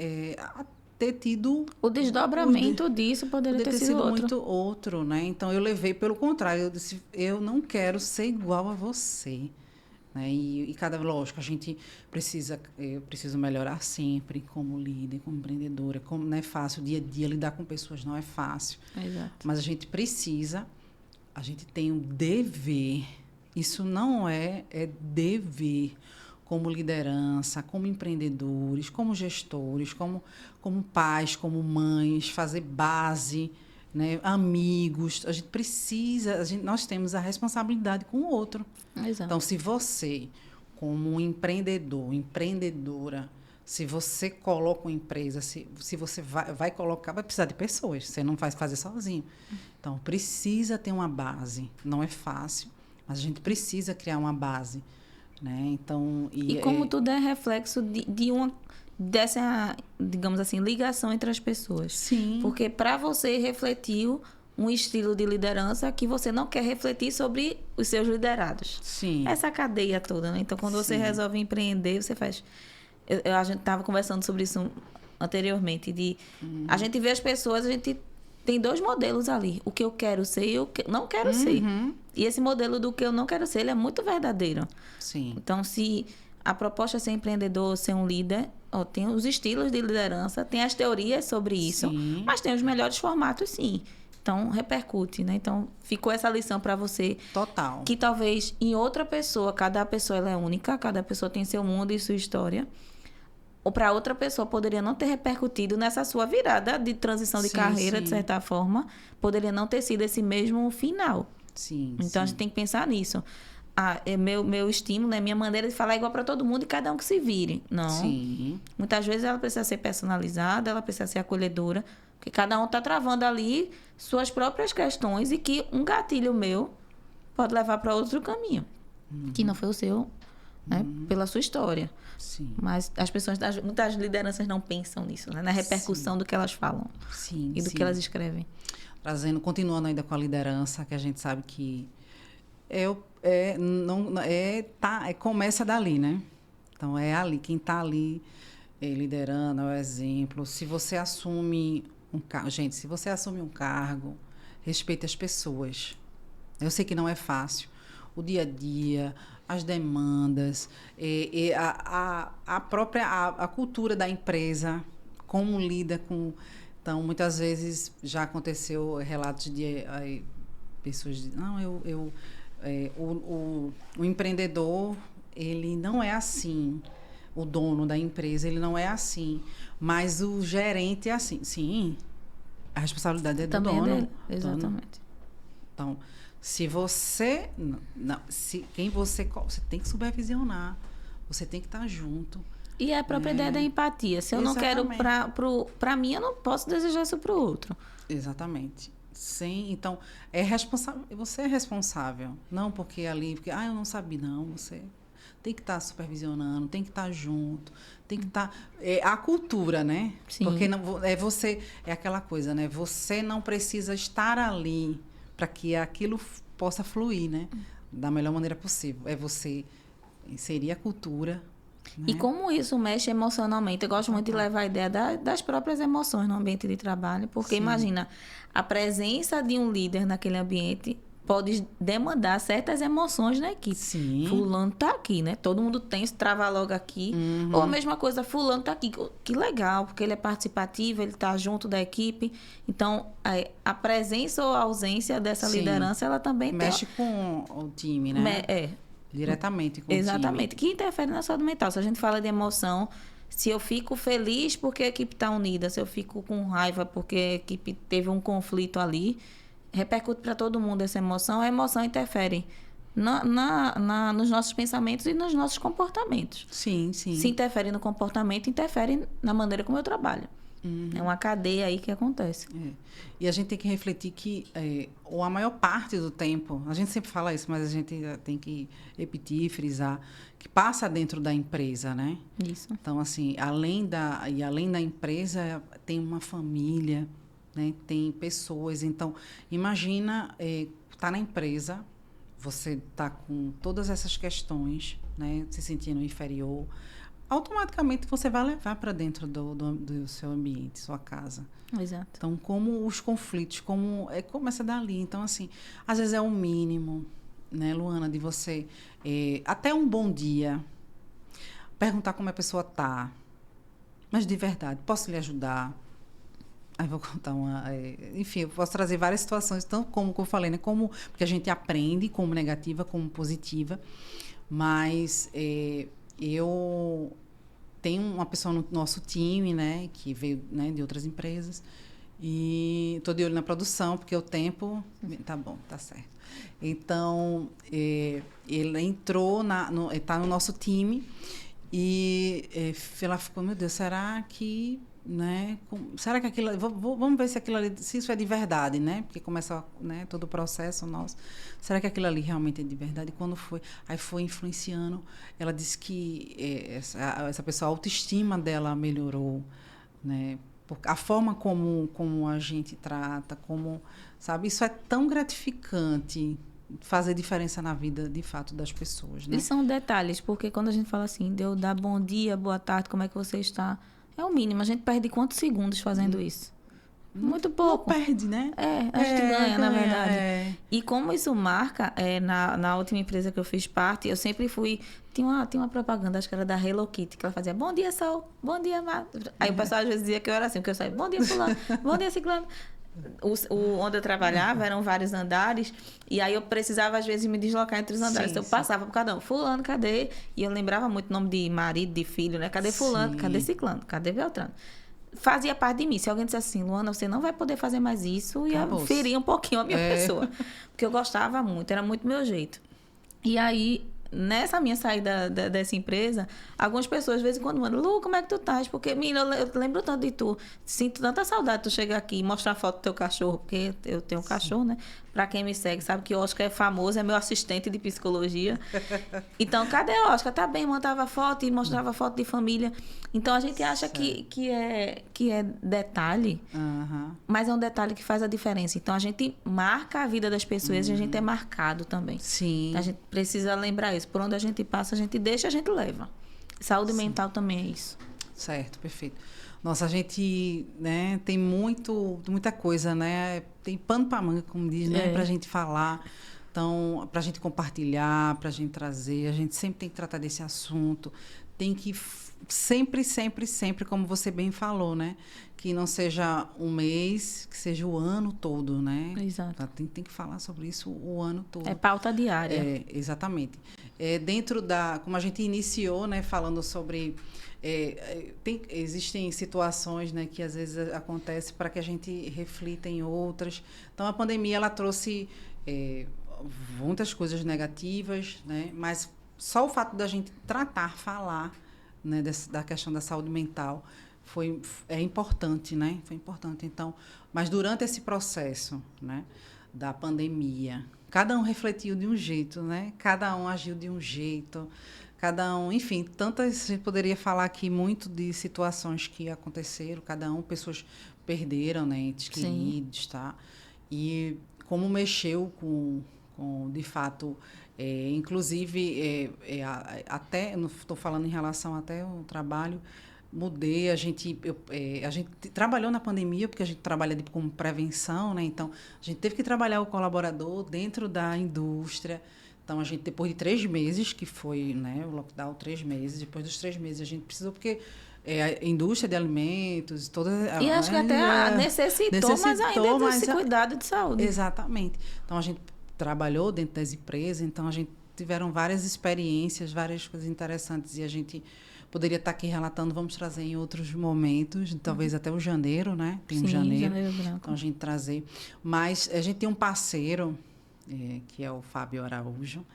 Speaker 1: tido...
Speaker 2: O desdobramento disso poderia ter sido
Speaker 1: muito outro, né? Então, eu levei pelo contrário. Eu disse, eu não quero ser igual a você. Né? Lógico, eu preciso melhorar sempre como líder, como empreendedora, como não é fácil, dia a dia lidar com pessoas não é fácil.
Speaker 2: Exato.
Speaker 1: Mas a gente tem um dever, isso não é dever, como liderança, como empreendedores, como gestores, como pais, como mães, fazer base, né? Amigos, nós temos a responsabilidade com o outro.
Speaker 2: Exato.
Speaker 1: Então, se você, como um empreendedor, empreendedora, se você coloca uma empresa, se você vai colocar, vai precisar de pessoas, você não vai fazer sozinho. Então, precisa ter uma base. Não é fácil, mas a gente precisa criar uma base. né? Então,
Speaker 2: e como tudo é reflexo dessa, digamos assim, ligação entre as pessoas.
Speaker 1: Sim.
Speaker 2: Porque para você refletiu um estilo de liderança que você não quer refletir sobre os seus liderados.
Speaker 1: Sim.
Speaker 2: Essa cadeia toda, né? Então, quando você resolve empreender, você faz... a gente estava conversando sobre isso anteriormente, a gente vê as pessoas, a gente tem 2 modelos ali. O que eu quero ser e o que eu não quero ser. E esse modelo do que eu não quero ser, ele é muito verdadeiro.
Speaker 1: Sim.
Speaker 2: Então, se a proposta é ser empreendedor, ser um líder, tem os estilos de liderança, tem as teorias sobre isso,
Speaker 1: Sim.
Speaker 2: mas tem os melhores formatos, sim. Então, repercute, né? Então, ficou essa lição para você.
Speaker 1: Total.
Speaker 2: Que talvez em outra pessoa, cada pessoa ela é única, cada pessoa tem seu mundo e sua história. Ou para outra pessoa poderia não ter repercutido nessa sua virada de transição de carreira, de certa forma. Poderia não ter sido esse mesmo final.
Speaker 1: Sim.
Speaker 2: Então, a gente tem que pensar nisso. Meu estímulo, né? Minha maneira de falar é igual para todo mundo e cada um que se vire. Não.
Speaker 1: Sim.
Speaker 2: Muitas vezes ela precisa ser personalizada, ela precisa ser acolhedora. Porque cada um está travando ali suas próprias questões e que um gatilho meu pode levar para outro caminho, que não foi o seu, né, pela sua história.
Speaker 1: Sim.
Speaker 2: Mas as pessoas, muitas lideranças não pensam nisso, né, na repercussão do que elas falam e do que elas escrevem.
Speaker 1: Continuando ainda com a liderança, que a gente sabe que começa dali, né? Então, é ali, quem está ali liderando, é o exemplo. Se você assume se você assume um cargo, respeite as pessoas. Eu sei que não é fácil. O dia a dia, as demandas, a própria cultura da empresa, como lida com... Então, muitas vezes já aconteceu relatos de pessoas dizendo, não, o empreendedor, ele não é assim. O dono da empresa, ele não é assim. Mas o gerente é assim. Sim, a responsabilidade é do
Speaker 2: Também
Speaker 1: dono.
Speaker 2: é dele. Exatamente.
Speaker 1: Então, se você... você tem que supervisionar. Você tem que estar junto.
Speaker 2: E é a própria ideia da empatia. Se eu não quero para mim, eu não posso desejar isso para o outro.
Speaker 1: Exatamente. Sim, então, você é responsável. Não porque eu não sabia, não. Você tem que estar supervisionando, tem que estar junto, tem que estar... a cultura, né?
Speaker 2: Sim.
Speaker 1: Porque é aquela coisa, né? Você não precisa estar ali para que aquilo possa fluir, né? Da melhor maneira possível. É você inserir a cultura, né?
Speaker 2: E como isso mexe emocionalmente? Eu gosto muito de levar a ideia das próprias emoções no ambiente de trabalho, porque imagina, a presença de um líder naquele ambiente pode demandar certas emoções na equipe.
Speaker 1: Sim.
Speaker 2: Fulano tá aqui, né? Todo mundo tem, se trava logo aqui. Ou a mesma coisa, fulano tá aqui. Que legal, porque ele é participativo, ele tá junto da equipe. Então, a presença ou a ausência dessa liderança, ela também
Speaker 1: mexe com o time, né? Diretamente com o time.
Speaker 2: Exatamente, que interfere na saúde mental. Se a gente fala de emoção, se eu fico feliz porque a equipe está unida, se eu fico com raiva porque a equipe teve um conflito ali, repercute para todo mundo essa emoção. A emoção interfere nos nossos pensamentos e nos nossos comportamentos.
Speaker 1: Sim, sim.
Speaker 2: Se interfere no comportamento, interfere na maneira como eu trabalho. É uma cadeia aí que acontece.
Speaker 1: E a gente tem que refletir que a maior parte do tempo, a gente sempre fala isso, mas a gente tem que repetir, frisar, que passa dentro da empresa, né?
Speaker 2: Isso.
Speaker 1: Então, assim, além da empresa, tem uma família, né? Tem pessoas. Então, imagina estar na empresa, você está com todas essas questões, né? Se sentindo inferior, automaticamente você vai levar para dentro do seu ambiente, sua casa.
Speaker 2: Exato.
Speaker 1: Então, como os conflitos, começa dali. Então, assim, às vezes é o mínimo, né, Luana, de você... até um bom dia, perguntar como a pessoa está. Mas, de verdade, posso lhe ajudar? Aí vou contar enfim, eu posso trazer várias situações, tanto como eu falei, né? Porque a gente aprende como negativa, como positiva. Mas... eu tenho uma pessoa no nosso time, né, que veio, né, de outras empresas, e estou de olho na produção, porque o tempo... Tá bom, tá certo. Então, ele entrou, está no nosso time, e ela ficou, meu Deus, será que né? Será que aquilo... Vamos ver se aquilo ali, se isso é de verdade, né? Porque começa, né, todo o processo nosso. Será que aquilo ali realmente é de verdade? Quando foi? Aí foi influenciando. Ela disse que essa pessoa, a autoestima dela melhorou, né? A forma como a gente trata, como, sabe? Isso é tão gratificante, fazer diferença na vida, de fato, das pessoas, né?
Speaker 2: E são detalhes, porque quando a gente fala assim, de eu dar bom dia, boa tarde, como é que você está? É o mínimo. A gente perde quantos segundos fazendo isso? Muito pouco.
Speaker 1: Não perde, né?
Speaker 2: A gente ganha, na verdade.
Speaker 1: É.
Speaker 2: E como isso marca, na última empresa que eu fiz parte, eu sempre fui... Tinha uma propaganda, acho que era da Hello Kitty, que ela fazia, bom dia, Sol, bom dia, Mar. Aí o pessoal às vezes dizia que eu era assim, porque eu saía, bom dia, fulano, bom dia, ciclano. Onde eu trabalhava eram vários andares, e aí eu precisava às vezes me deslocar entre os andares. Então eu passava por cada um, fulano, cadê? E eu lembrava muito o nome de marido, de filho, né? Cadê fulano?
Speaker 1: Sim.
Speaker 2: Cadê ciclano? Cadê Beltrano? Fazia parte de mim. Se alguém dissesse assim, Luana, você não vai poder fazer mais isso, ia ferir um pouquinho a minha pessoa. Porque eu gostava muito, era muito meu jeito. E aí, nessa minha saída dessa empresa, algumas pessoas, de vez em quando, mandam, Lu, como é que tu estás? Porque, menina, eu lembro tanto de tu. Sinto tanta saudade de tu chegar aqui e mostrar a foto do teu cachorro, porque eu tenho um cachorro, né? Pra quem me segue, sabe que o Oscar é famoso, é meu assistente de psicologia. Então, cadê o Oscar? Tá bem, mandava foto e mostrava foto de família. Então, a gente acha que é detalhe, mas é um detalhe que faz a diferença. Então, a gente marca a vida das pessoas e a gente é marcado também.
Speaker 1: Sim.
Speaker 2: A gente precisa lembrar isso. Por onde a gente passa, a gente deixa, a gente leva. Saúde mental também é isso.
Speaker 1: Certo, perfeito. Nossa, a gente, né, tem muita coisa, né? Tem pano para manga, como diz, né? Para a gente falar, então, para a gente compartilhar, para a gente trazer. A gente sempre tem que tratar desse assunto. Tem que sempre, como você bem falou, né? Que não seja um mês, que seja o ano todo, né?
Speaker 2: Exato.
Speaker 1: Tem que falar sobre isso o ano todo.
Speaker 2: É pauta diária.
Speaker 1: Exatamente. Dentro como a gente iniciou, né, falando sobre... existem situações, né, que às vezes acontecem para que a gente reflita em outras. Então, a pandemia ela trouxe muitas coisas negativas, né, mas só o fato da gente falar, né, da questão da saúde mental é importante, né? Foi importante. Então, mas durante esse processo, né, da pandemia, cada um refletiu de um jeito, né? Cada um agiu de um jeito. Cada um, enfim, a gente poderia falar aqui muito de situações que aconteceram, pessoas perderam, né, entes queridos, tá? E como mexeu com de fato, inclusive, até, não estou falando em relação até ao trabalho, mudei, a gente trabalhou na pandemia, porque a gente trabalha com prevenção, né? Então, a gente teve que trabalhar o colaborador dentro da indústria. Então, a gente, depois de 3 meses, que foi, né, o lockdown, 3 meses, depois dos 3 meses a gente precisou, porque a indústria de alimentos, toda...
Speaker 2: E acho que até necessitou, mas ainda desse cuidado de saúde.
Speaker 1: Exatamente. Então, a gente trabalhou dentro das empresas, então a gente tiveram várias experiências, várias coisas interessantes, e a gente poderia estar aqui relatando, vamos trazer em outros momentos, talvez até o janeiro, né? Tem um janeiro
Speaker 2: branco.
Speaker 1: Então a gente trazer. Mas a gente tem um parceiro, que é o Fábio Araújo,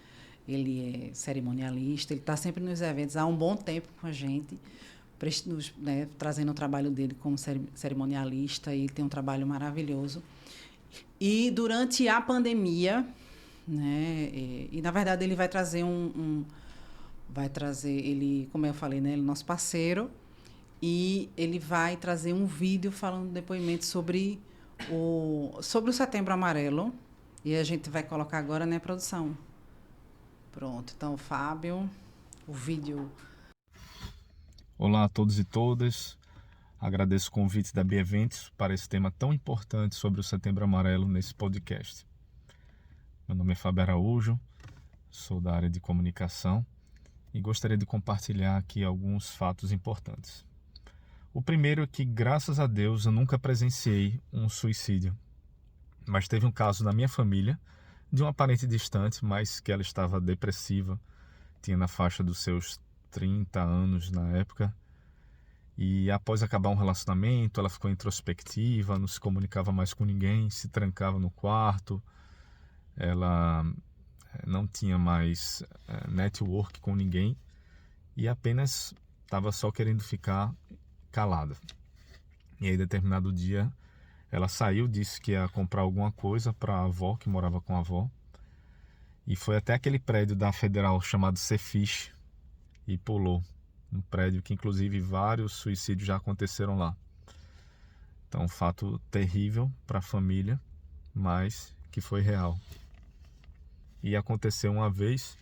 Speaker 1: ele é cerimonialista, ele está sempre nos eventos há um bom tempo com a gente, né, trazendo o trabalho dele como cerimonialista, e ele tem um trabalho maravilhoso. E durante a pandemia, né, e na verdade ele vai trazer ele, como eu falei, né, ele é nosso parceiro, e ele vai trazer um vídeo falando depoimento sobre o Setembro Amarelo, e a gente vai colocar agora, né, produção. Pronto, então, Fábio, o vídeo.
Speaker 3: Olá a todos e todas. Agradeço o convite da Bia Eventos para esse tema tão importante sobre o Setembro Amarelo nesse podcast. Meu nome é Fábio Araújo, sou da área de comunicação e gostaria de compartilhar aqui alguns fatos importantes. O primeiro é que, graças a Deus, eu nunca presenciei um suicídio, mas teve um caso na minha família de uma parente distante, mas que ela estava depressiva, tinha na faixa dos seus 30 anos na época. E após acabar um relacionamento, ela ficou introspectiva, não se comunicava mais com ninguém, se trancava no quarto, ela não tinha mais network com ninguém e apenas estava só querendo ficar calada. E aí, determinado dia, ela saiu, disse que ia comprar alguma coisa para a avó, que morava com a avó. E foi até aquele prédio da Federal chamado Cefiche e pulou. Um prédio que, inclusive, vários suicídios já aconteceram lá. Então, um fato terrível para a família, mas que foi real. E aconteceu uma vez,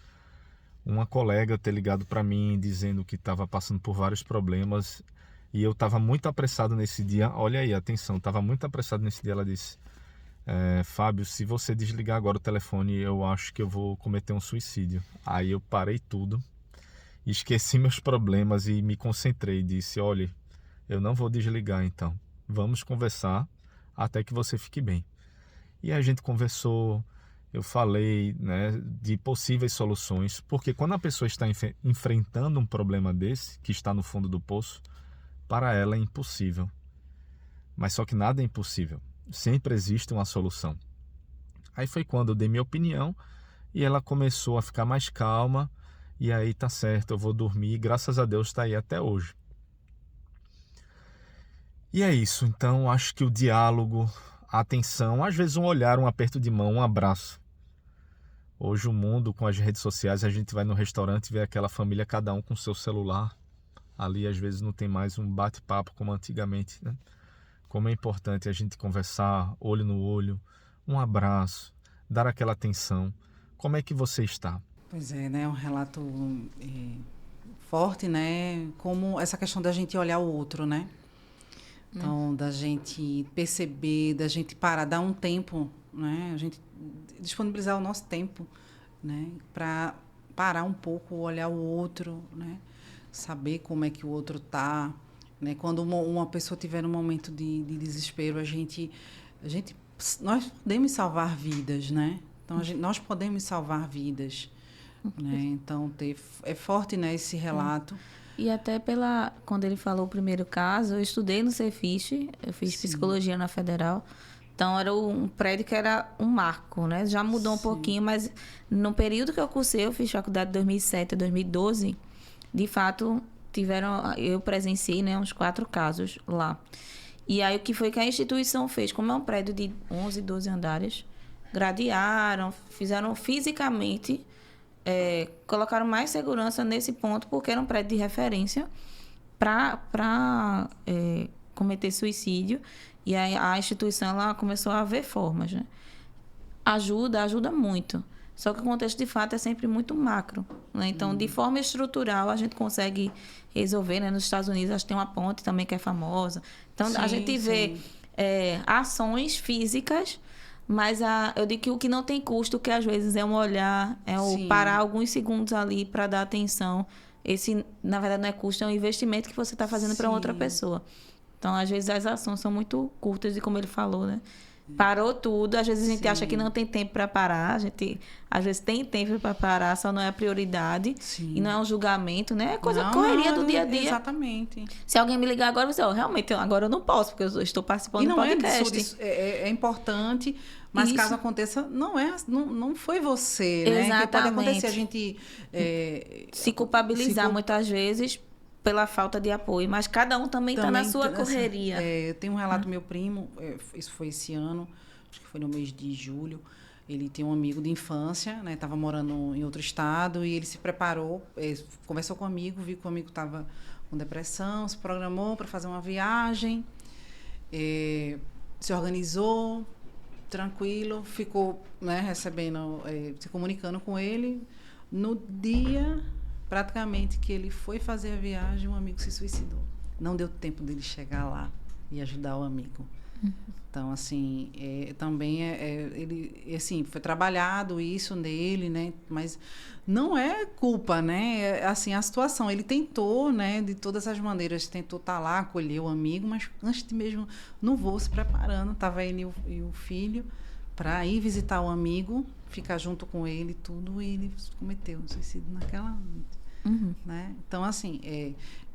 Speaker 3: uma colega ter ligado para mim dizendo que estava passando por vários problemas e eu estava muito apressado nesse dia. Olha aí, atenção, estava muito apressado nesse dia. Ela disse: Fábio, se você desligar agora o telefone, eu acho que eu vou cometer um suicídio. Aí eu parei tudo, esqueci meus problemas e me concentrei. Disse: olha, eu não vou desligar então. Vamos conversar até que você fique bem. E a gente conversou, eu falei, né, de possíveis soluções, porque quando a pessoa está enfrentando um problema desse, que está no fundo do poço, para ela é impossível. Mas só que nada é impossível. Sempre existe uma solução. Aí foi quando eu dei minha opinião e ela começou a ficar mais calma. E aí tá certo, eu vou dormir. Graças a Deus está aí até hoje. E é isso. Então acho que o diálogo, a atenção, às vezes um olhar, um aperto de mão, um abraço. Hoje o mundo, com as redes sociais, a gente vai no restaurante e vê aquela família, cada um com seu celular. Ali às vezes não tem mais um bate-papo como antigamente, né? Como é importante a gente conversar olho no olho, um abraço, dar aquela atenção. Como é que você está?
Speaker 1: Pois é, né? Um relato forte, né? Como essa questão da gente olhar o outro, né? Então, da gente perceber, da gente parar, dar um tempo, né? A gente disponibilizar o nosso tempo, né? Para parar um pouco, olhar o outro, né? Saber como é que o outro está. Né? Quando uma pessoa tiver um momento de desespero, nós podemos salvar vidas, né? Então, nós podemos salvar vidas. Né? Então, é forte, né, esse relato.
Speaker 2: E até quando ele falou o primeiro caso, eu estudei no Cefiche, eu fiz psicologia na Federal. Então, era um prédio que era um marco, né? Já mudou um pouquinho, mas no período que eu cursei, eu fiz faculdade de 2007 a 2012, de fato, eu presenciei, né, uns 4 casos lá. E aí, o que foi que a instituição fez? Como é um prédio de 11, 12 andares, gradearam, fizeram fisicamente, colocaram mais segurança nesse ponto, porque era um prédio de referência para cometer suicídio. E aí, a instituição ela começou a ver formas, né? Ajuda muito. Só que o contexto, de fato, é sempre muito macro. Né? Então, de forma estrutural, a gente consegue resolver. Né? Nos Estados Unidos, acho que tem uma ponte também que é famosa. Então, a gente vê ações físicas, mas eu digo que o que não tem custo, que às vezes é um olhar, o parar alguns segundos ali para dar atenção. Esse, na verdade, não é custo, é um investimento que você está fazendo para outra pessoa. Então, às vezes, as ações são muito curtas, e como ele falou, né? Parou tudo, às vezes a gente acha que não tem tempo para parar, a gente às vezes tem tempo para parar, só não é a prioridade. E não é um julgamento, né? É correria do dia a dia.
Speaker 1: Exatamente.
Speaker 2: Se alguém me ligar agora, você, realmente, agora eu não posso, porque eu estou participando do podcast.
Speaker 1: É importante, mas caso aconteça, não foi você, né?
Speaker 2: Exatamente.
Speaker 1: Que pode acontecer a gente
Speaker 2: se culpabilizar muitas vezes pela falta de apoio, mas cada um também está na sua correria.
Speaker 1: Eu tenho um relato, meu primo, isso foi esse ano, acho que foi no mês de julho. Ele tem um amigo de infância, né? Estava morando em outro estado e ele se preparou, conversou com o amigo, viu que o amigo estava com depressão, se programou para fazer uma viagem, se organizou, tranquilo, ficou, né, recebendo, se comunicando com ele. No dia, praticamente, que ele foi fazer a viagem, um amigo se suicidou. Não deu tempo dele chegar lá e ajudar o amigo. Então, assim, também ele, assim, foi trabalhado isso nele, né? Mas não é culpa, né? Assim, a situação. Ele tentou, né? De todas as maneiras, tentou estar lá, acolher o amigo, mas antes de mesmo, no voo, se preparando, estava ele e o filho para ir visitar o amigo, ficar junto com ele, tudo, e ele cometeu um suicídio naquela noite. Né? Então, assim,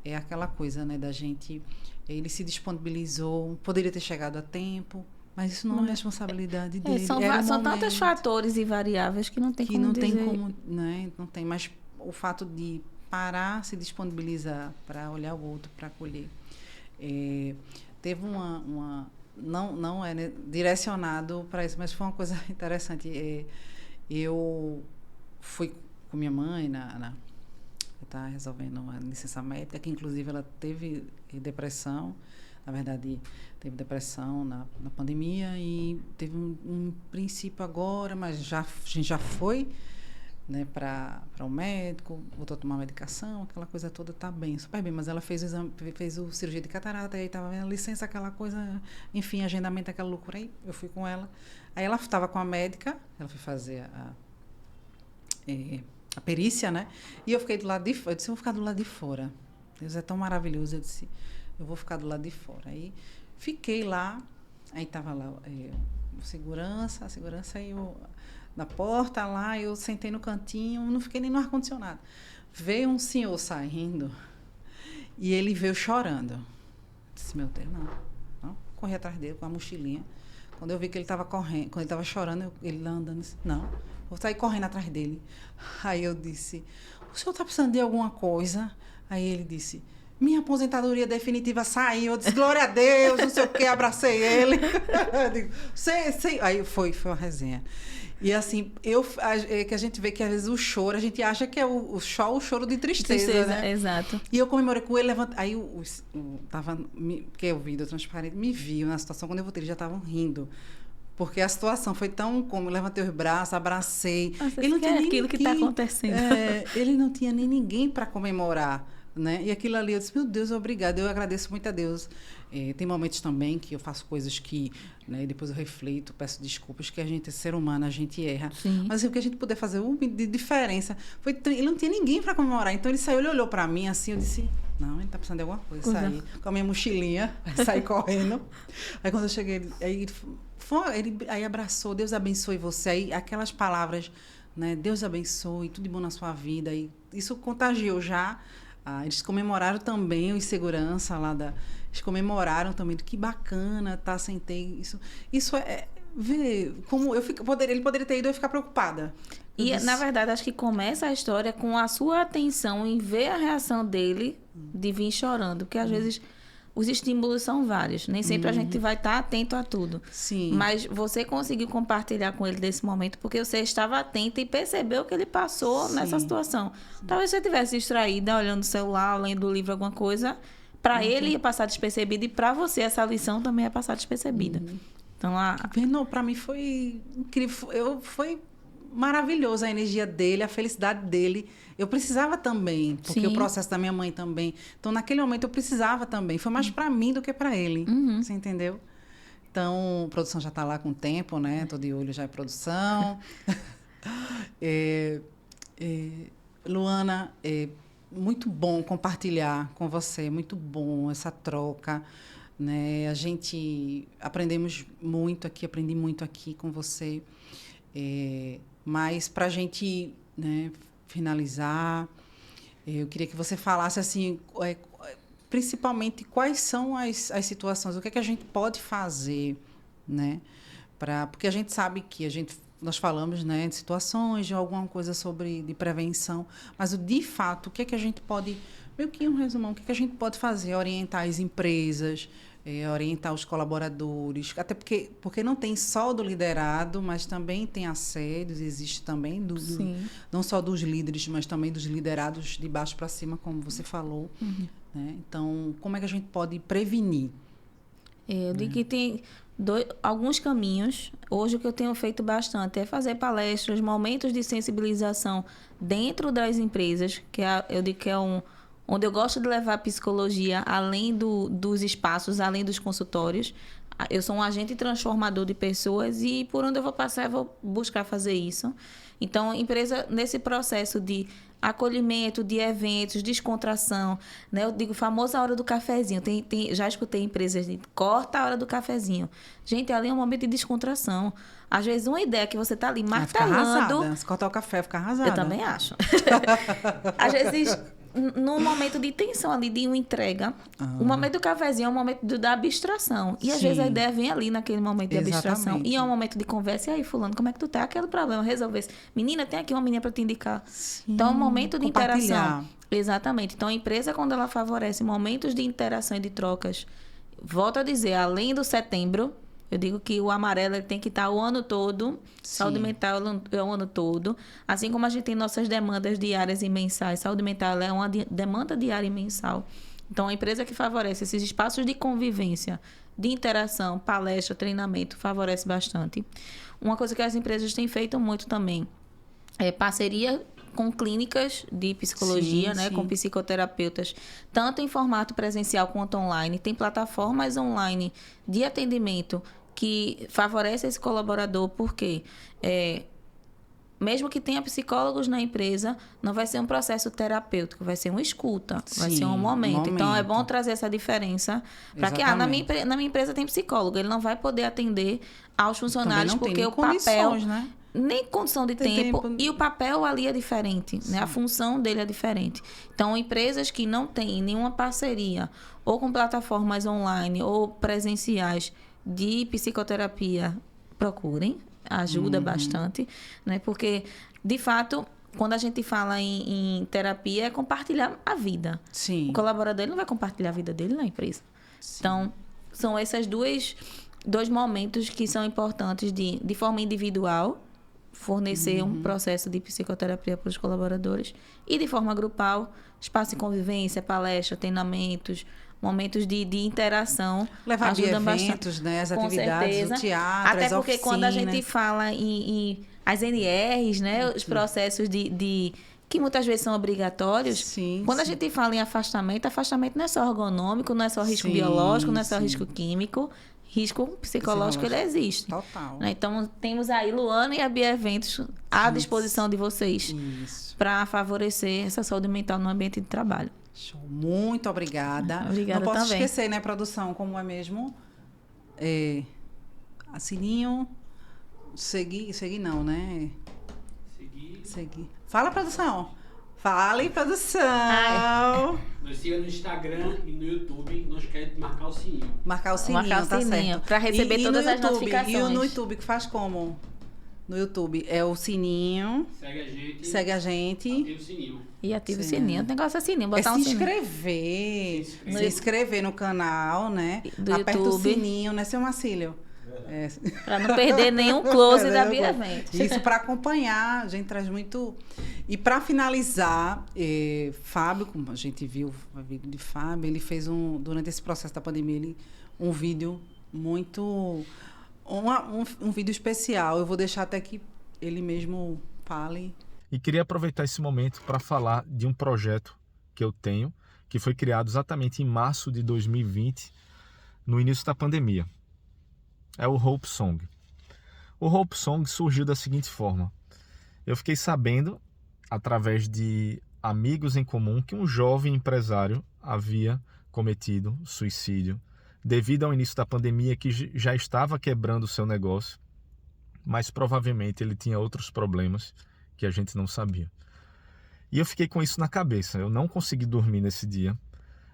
Speaker 1: é aquela coisa, né, da gente... Ele se disponibilizou, poderia ter chegado a tempo, mas isso não é responsabilidade dele.
Speaker 2: São tantos fatores e variáveis que não tem como dizer.
Speaker 1: Que não tem como, né? Não tem, mas o fato de parar, se disponibilizar para olhar o outro, para acolher. teve não é, né, direcionado para isso, mas foi uma coisa interessante. Eu fui com minha mãe tá resolvendo uma licença médica, que inclusive ela teve depressão, na verdade teve depressão na pandemia e teve um princípio agora, mas a gente já foi, né, para o médico, voltou a tomar medicação, aquela coisa toda, tá bem, super bem, mas ela fez o exame, fez o cirurgia de catarata, aí estava vendo licença, aquela coisa, enfim, agendamento, aquela loucura, aí eu fui com ela, aí ela estava com a médica, ela foi fazer a perícia, né, e eu fiquei do lado de fora, eu disse, eu vou ficar do lado de fora, Deus é tão maravilhoso, eu disse, eu vou ficar do lado de fora, aí fiquei lá, aí estava lá a segurança e eu na porta lá, eu sentei no cantinho, não fiquei nem no ar-condicionado. Veio um senhor saindo e ele veio chorando. Disse, meu Deus, não. Corri atrás dele com a mochilinha. Quando eu vi que ele estava correndo, quando ele estava chorando, ele lá andando, disse, não, vou sair correndo atrás dele. Aí eu disse, o senhor está precisando de alguma coisa? Aí ele disse, minha aposentadoria definitiva saiu. Eu disse, glória a Deus, não sei o quê, abracei ele. Eu digo, sei. Aí foi uma resenha. E assim, que a gente vê que às vezes o choro, a gente acha que é só o choro de tristeza, né?
Speaker 2: Exato.
Speaker 1: E eu comemorei com ele, aí que é o vidro transparente, me viu na situação, quando eu voltei, eles já estavam rindo. Porque a situação foi tão como, eu levantei os braços, abracei.
Speaker 2: Nossa,
Speaker 1: ele não tinha nem
Speaker 2: aquilo que está acontecendo.
Speaker 1: Ele não tinha nem ninguém para comemorar, né? E aquilo ali, eu disse, meu Deus, obrigada, eu agradeço muito a Deus. Tem momentos também que eu faço coisas que, né, depois eu reflito, peço desculpas, que a gente é ser humano, a gente erra.
Speaker 2: Sim.
Speaker 1: Mas assim, o que a gente puder fazer de diferença foi, ele não tinha ninguém para comemorar, então ele saiu, ele olhou para mim assim, eu disse, não, ele tá precisando de alguma coisa. Saí com a minha mochilinha, saí correndo. Aí quando eu cheguei, aí abraçou, Deus abençoe você, aí aquelas palavras, né, Deus abençoe, tudo de bom na sua vida, e isso contagiou já. Eles comemoraram também os segurança lá eles comemoraram também, que bacana, tá, sentei, isso ver como ele poderia ter ido e ficar preocupada.
Speaker 2: E, na verdade, acho que começa a história com a sua atenção em ver a reação dele de vir chorando, porque às vezes os estímulos são vários, nem sempre a gente vai estar atento a tudo.
Speaker 1: Sim.
Speaker 2: Mas você conseguiu compartilhar com ele desse momento porque você estava atenta e percebeu que ele passou nessa situação. Talvez você tivesse distraída, olhando o celular, lendo o livro, alguma coisa, para ele ia passar despercebido e para você essa lição também ia passar despercebida. Então,
Speaker 1: para mim foi incrível, foi maravilhoso a energia dele, a felicidade dele. Eu precisava também, porque o processo da minha mãe também. Então, naquele momento, eu precisava também. Foi mais para mim do que para ele. Você entendeu? Então, a produção já está lá com o tempo, né? Estou de olho já em produção. Luana, muito bom compartilhar com você. Muito bom essa troca. Né? A gente aprendemos muito aqui, aprendi muito aqui com você. Mas para a gente, né, finalizar, eu queria que você falasse assim, principalmente quais são as situações, o que é que a gente pode fazer, né, porque a gente sabe que nós falamos, né, de situações, de alguma coisa de prevenção, mas de fato, o que é que a gente pode, meio que um resumão, o que é que a gente pode fazer? Orientar as empresas, orientar os colaboradores, até porque não tem só do liderado, mas também tem assédios, existe também não só dos líderes, mas também dos liderados de baixo para cima, como você falou. Né? Então, como é que a gente pode prevenir?
Speaker 2: Eu digo que tem alguns caminhos. Hoje o que eu tenho feito bastante é fazer palestras, momentos de sensibilização dentro das empresas, eu digo que é onde eu gosto de levar a psicologia além dos espaços, além dos consultórios. Eu sou um agente transformador de pessoas e por onde eu vou passar, eu vou buscar fazer isso. Então, a empresa, nesse processo de acolhimento, de eventos, descontração, né? Eu digo famosa hora do cafezinho. Já escutei empresas de corta a hora do cafezinho. Gente, ali é um momento de descontração. Às vezes, uma ideia que você está ali martelando...
Speaker 1: Se cortar o café, fica arrasada.
Speaker 2: Eu também acho. Às vezes... num momento de tensão ali, de uma entrega. O momento do cafezinho é um momento da abstração. E às vezes a ideia vem ali naquele momento de abstração. E é um momento de conversa. E aí, fulano, como é que tu tá? Aquele problema, resolver. Menina, tem aqui uma menina para te indicar. Sim, então, é um momento de interação. Exatamente. Então, a empresa, quando ela favorece momentos de interação e de trocas volto a dizer, além do setembro, eu digo que o amarelo ele tem que estar o ano todo, saúde mental é o ano todo. Assim como a gente tem nossas demandas diárias e mensais, saúde mental é uma demanda diária e mensal. Então, a empresa que favorece esses espaços de convivência, de interação, palestra, treinamento, favorece bastante. Uma coisa que as empresas têm feito muito também é parceria com clínicas de psicologia, né, com psicoterapeutas, tanto em formato presencial quanto online. Tem plataformas online de atendimento que favorecem esse colaborador, porque mesmo que tenha psicólogos na empresa, não vai ser um processo terapêutico, vai ser uma escuta, vai ser um momento. Então, é bom trazer essa diferença para que, na minha empresa tem psicólogo, ele não vai poder atender aos funcionários, porque o papel... Né? Nem condição de tempo. E o papel ali é diferente, né? A função dele é diferente. Então, empresas que não têm nenhuma parceria, ou com plataformas online, ou presenciais de psicoterapia, procurem, ajuda bastante, né? Porque, de fato, quando a gente fala em terapia, é compartilhar a vida. Sim. O colaborador ele não vai compartilhar a vida dele na empresa. Sim. Então, são esses dois momentos que são importantes de forma individual, fornecer um processo de psicoterapia para os colaboradores, e de forma grupal, espaço de convivência, palestra, treinamentos, momentos de interação.
Speaker 1: Levar ajudam eventos, né? As atividades do teatro,
Speaker 2: até
Speaker 1: as
Speaker 2: porque
Speaker 1: oficinas.
Speaker 2: Quando a gente fala em as NRs, né? Os processos que muitas vezes são obrigatórios. Quando a gente fala em afastamento não é só ergonômico, não é só risco biológico, não é só risco químico. Risco psicológico ele existe. Total. Né? Então, temos aí Luana e a Bia Eventos à disposição de vocês para favorecer essa saúde mental no ambiente de trabalho.
Speaker 1: Show. Muito obrigada.
Speaker 2: Obrigada
Speaker 1: Não posso
Speaker 2: também.
Speaker 1: esquecer, né, produção, como é mesmo? Sininho. Seguir não, né? Seguir. Fala, produção. Fala, produção.
Speaker 4: Nos siga no Instagram e no YouTube. Não esquece de marcar o sininho.
Speaker 1: Marcar o sininho,
Speaker 2: para receber todas as notificações.
Speaker 1: E no YouTube, que faz como? No YouTube é o sininho.
Speaker 4: Segue a
Speaker 1: gente.
Speaker 4: Ativa o sininho.
Speaker 2: E ativa o sininho. O negócio é sininho, botar um sininho.
Speaker 1: Se inscrever no canal, né?
Speaker 2: Do
Speaker 1: Aperta
Speaker 2: YouTube.
Speaker 1: O sininho, né, seu Marcílio?
Speaker 2: Para não perder nenhum close da Bia Eventos.
Speaker 1: Isso, para acompanhar, a gente traz muito. E para finalizar, Fábio, como a gente viu o vídeo de Fábio, ele fez durante esse processo da pandemia, um vídeo muito. Um vídeo especial. Eu vou deixar até que ele mesmo fale.
Speaker 3: E queria aproveitar esse momento para falar de um projeto que eu tenho, que foi criado exatamente em março de 2020, no início da pandemia. É o Hope Song. O Hope Song surgiu da seguinte forma. Eu fiquei sabendo, através de amigos em comum, que um jovem empresário havia cometido suicídio devido ao início da pandemia, que já estava quebrando o seu negócio, mas provavelmente ele tinha outros problemas que a gente não sabia. E eu fiquei com isso na cabeça. Eu não consegui dormir nesse dia.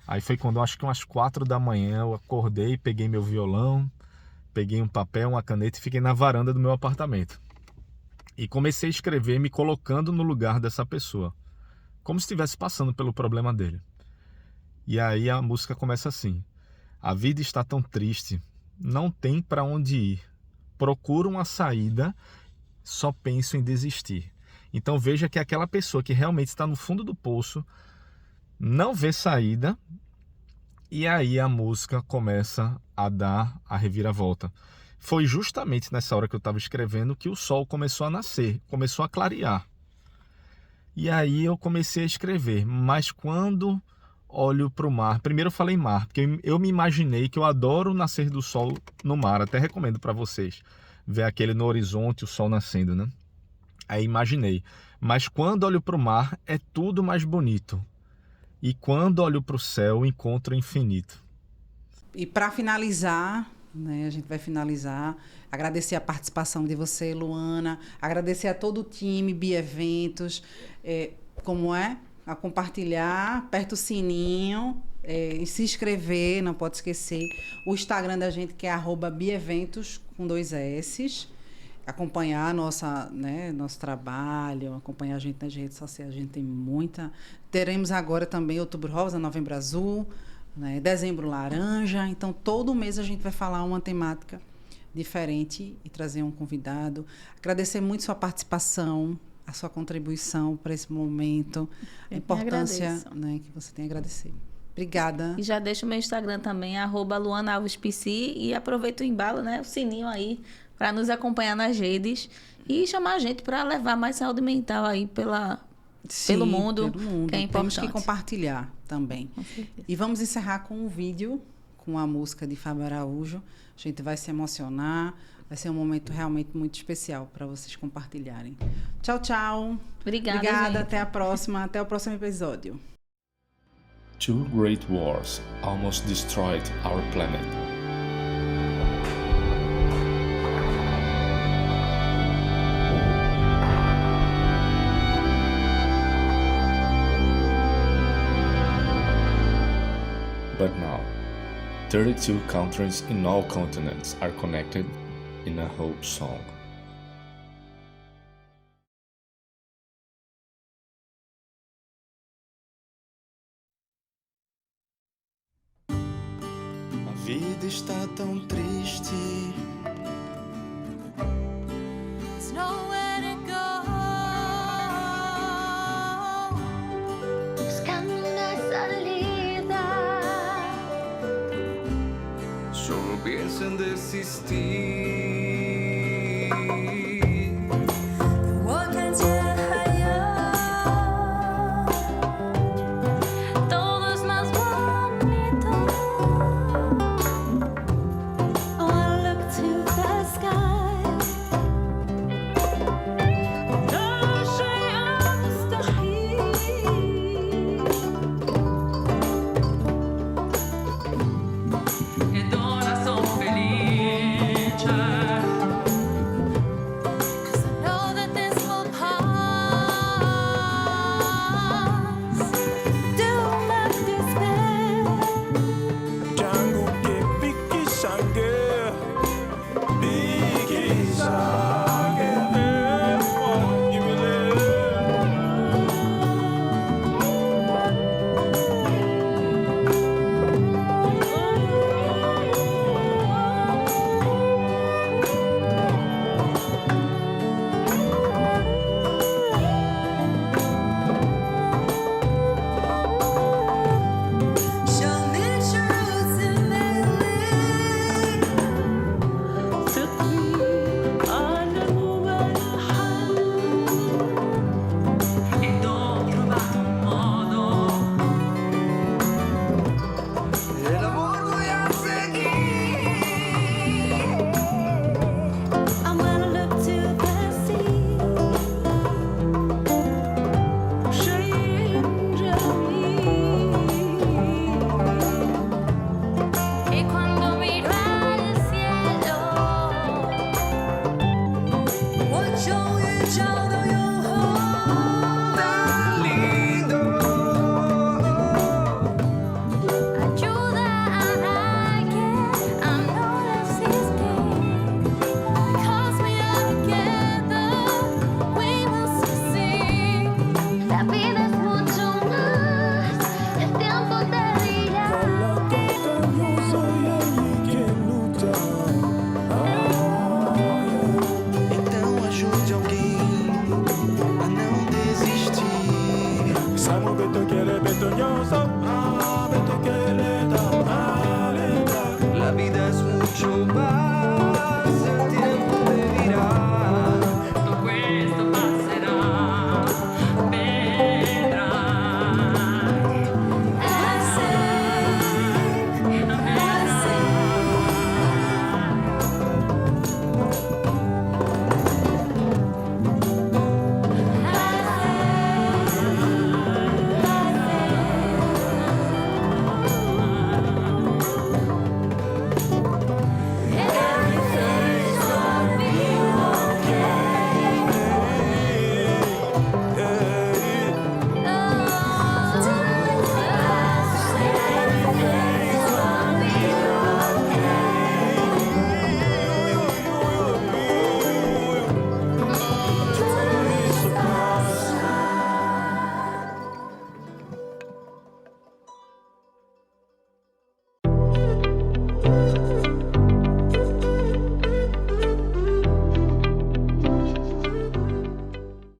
Speaker 3: Aí foi quando, acho que umas 4 da manhã, eu acordei, peguei meu violão, peguei um papel, uma caneta e fiquei na varanda do meu apartamento. E comecei a escrever, me colocando no lugar dessa pessoa, como se estivesse passando pelo problema dele. E aí a música começa assim: a vida está tão triste, não tem para onde ir. Procuro uma saída, só penso em desistir. Então veja que aquela pessoa que realmente está no fundo do poço não vê saída. E aí a música começa a dar a reviravolta. Foi justamente nessa hora que eu estava escrevendo que o sol começou a nascer, começou a clarear. E aí eu comecei a escrever, mas quando olho para o mar, primeiro eu falei mar, porque eu me imaginei que eu adoro o nascer do sol no mar, até recomendo para vocês, ver aquele no horizonte, o sol nascendo, né? Aí imaginei, mas quando olho para o mar é tudo mais bonito. E quando olho para o céu, encontro o infinito.
Speaker 1: E para finalizar, né, a gente vai finalizar, agradecer a participação de você, Luana, agradecer a todo o time, Bia Eventos, a compartilhar, aperta o sininho, e se inscrever, não pode esquecer, o Instagram da gente que é @bieventos com 2 S, acompanhar nosso trabalho, acompanhar a gente nas redes sociais. A gente tem muita. Teremos agora também Outubro Rosa, Novembro Azul, né? Dezembro laranja. Então, todo mês a gente vai falar uma temática diferente e trazer um convidado. Agradecer muito sua participação, a sua contribuição para esse momento, a importância, né, que você tem a agradecer. Obrigada.
Speaker 2: E já deixa o meu Instagram também, @LuanaAlvesPC, e aproveita o embalo, né, o sininho aí, para nos acompanhar nas redes e chamar a gente para levar mais saúde mental aí pelo mundo, que é importante.
Speaker 1: Temos que compartilhar também. E vamos encerrar com um vídeo, com a música de Fábio Araújo. A gente vai se emocionar. Vai ser um momento realmente muito especial para vocês compartilharem. Tchau, tchau.
Speaker 2: Obrigada, gente.
Speaker 1: Até a próxima. Até o próximo episódio.
Speaker 3: Two great wars almost destroyed our planet. But now, 32 countries in all continents are connected in a hope song. A vida está tão triste.
Speaker 5: There's nowhere to go. Buscando una salida.
Speaker 6: Solo pienso en desistir.
Speaker 5: Todo es más bonito. I wanna look to the sky. لا شيء مستحيل.
Speaker 6: Ed ora son felice.
Speaker 5: 'Cause I know that this will pass. Do not despair.
Speaker 7: Jangu ke biki sange, biki sange. Give me love.
Speaker 5: Show me the truth and believe. تقوي على الوجع.
Speaker 6: Ed ho trovato un modo. E l'amor voy a seguir.
Speaker 5: I'm gonna look to the sea. Y cuando miro al cielo, 我终于找到永恒。
Speaker 6: Tan lindo.
Speaker 5: Ayuda a alguien, I know this is big. Because we are together, we will succeed. La vida es mucho más, el tiempo te dirá.
Speaker 7: Eu soy alguém que luta.
Speaker 6: Então ajude alguém a não desistir.
Speaker 7: Samo beto kele beto nyoso, beto kele da maleta.
Speaker 6: La vida es mucho más.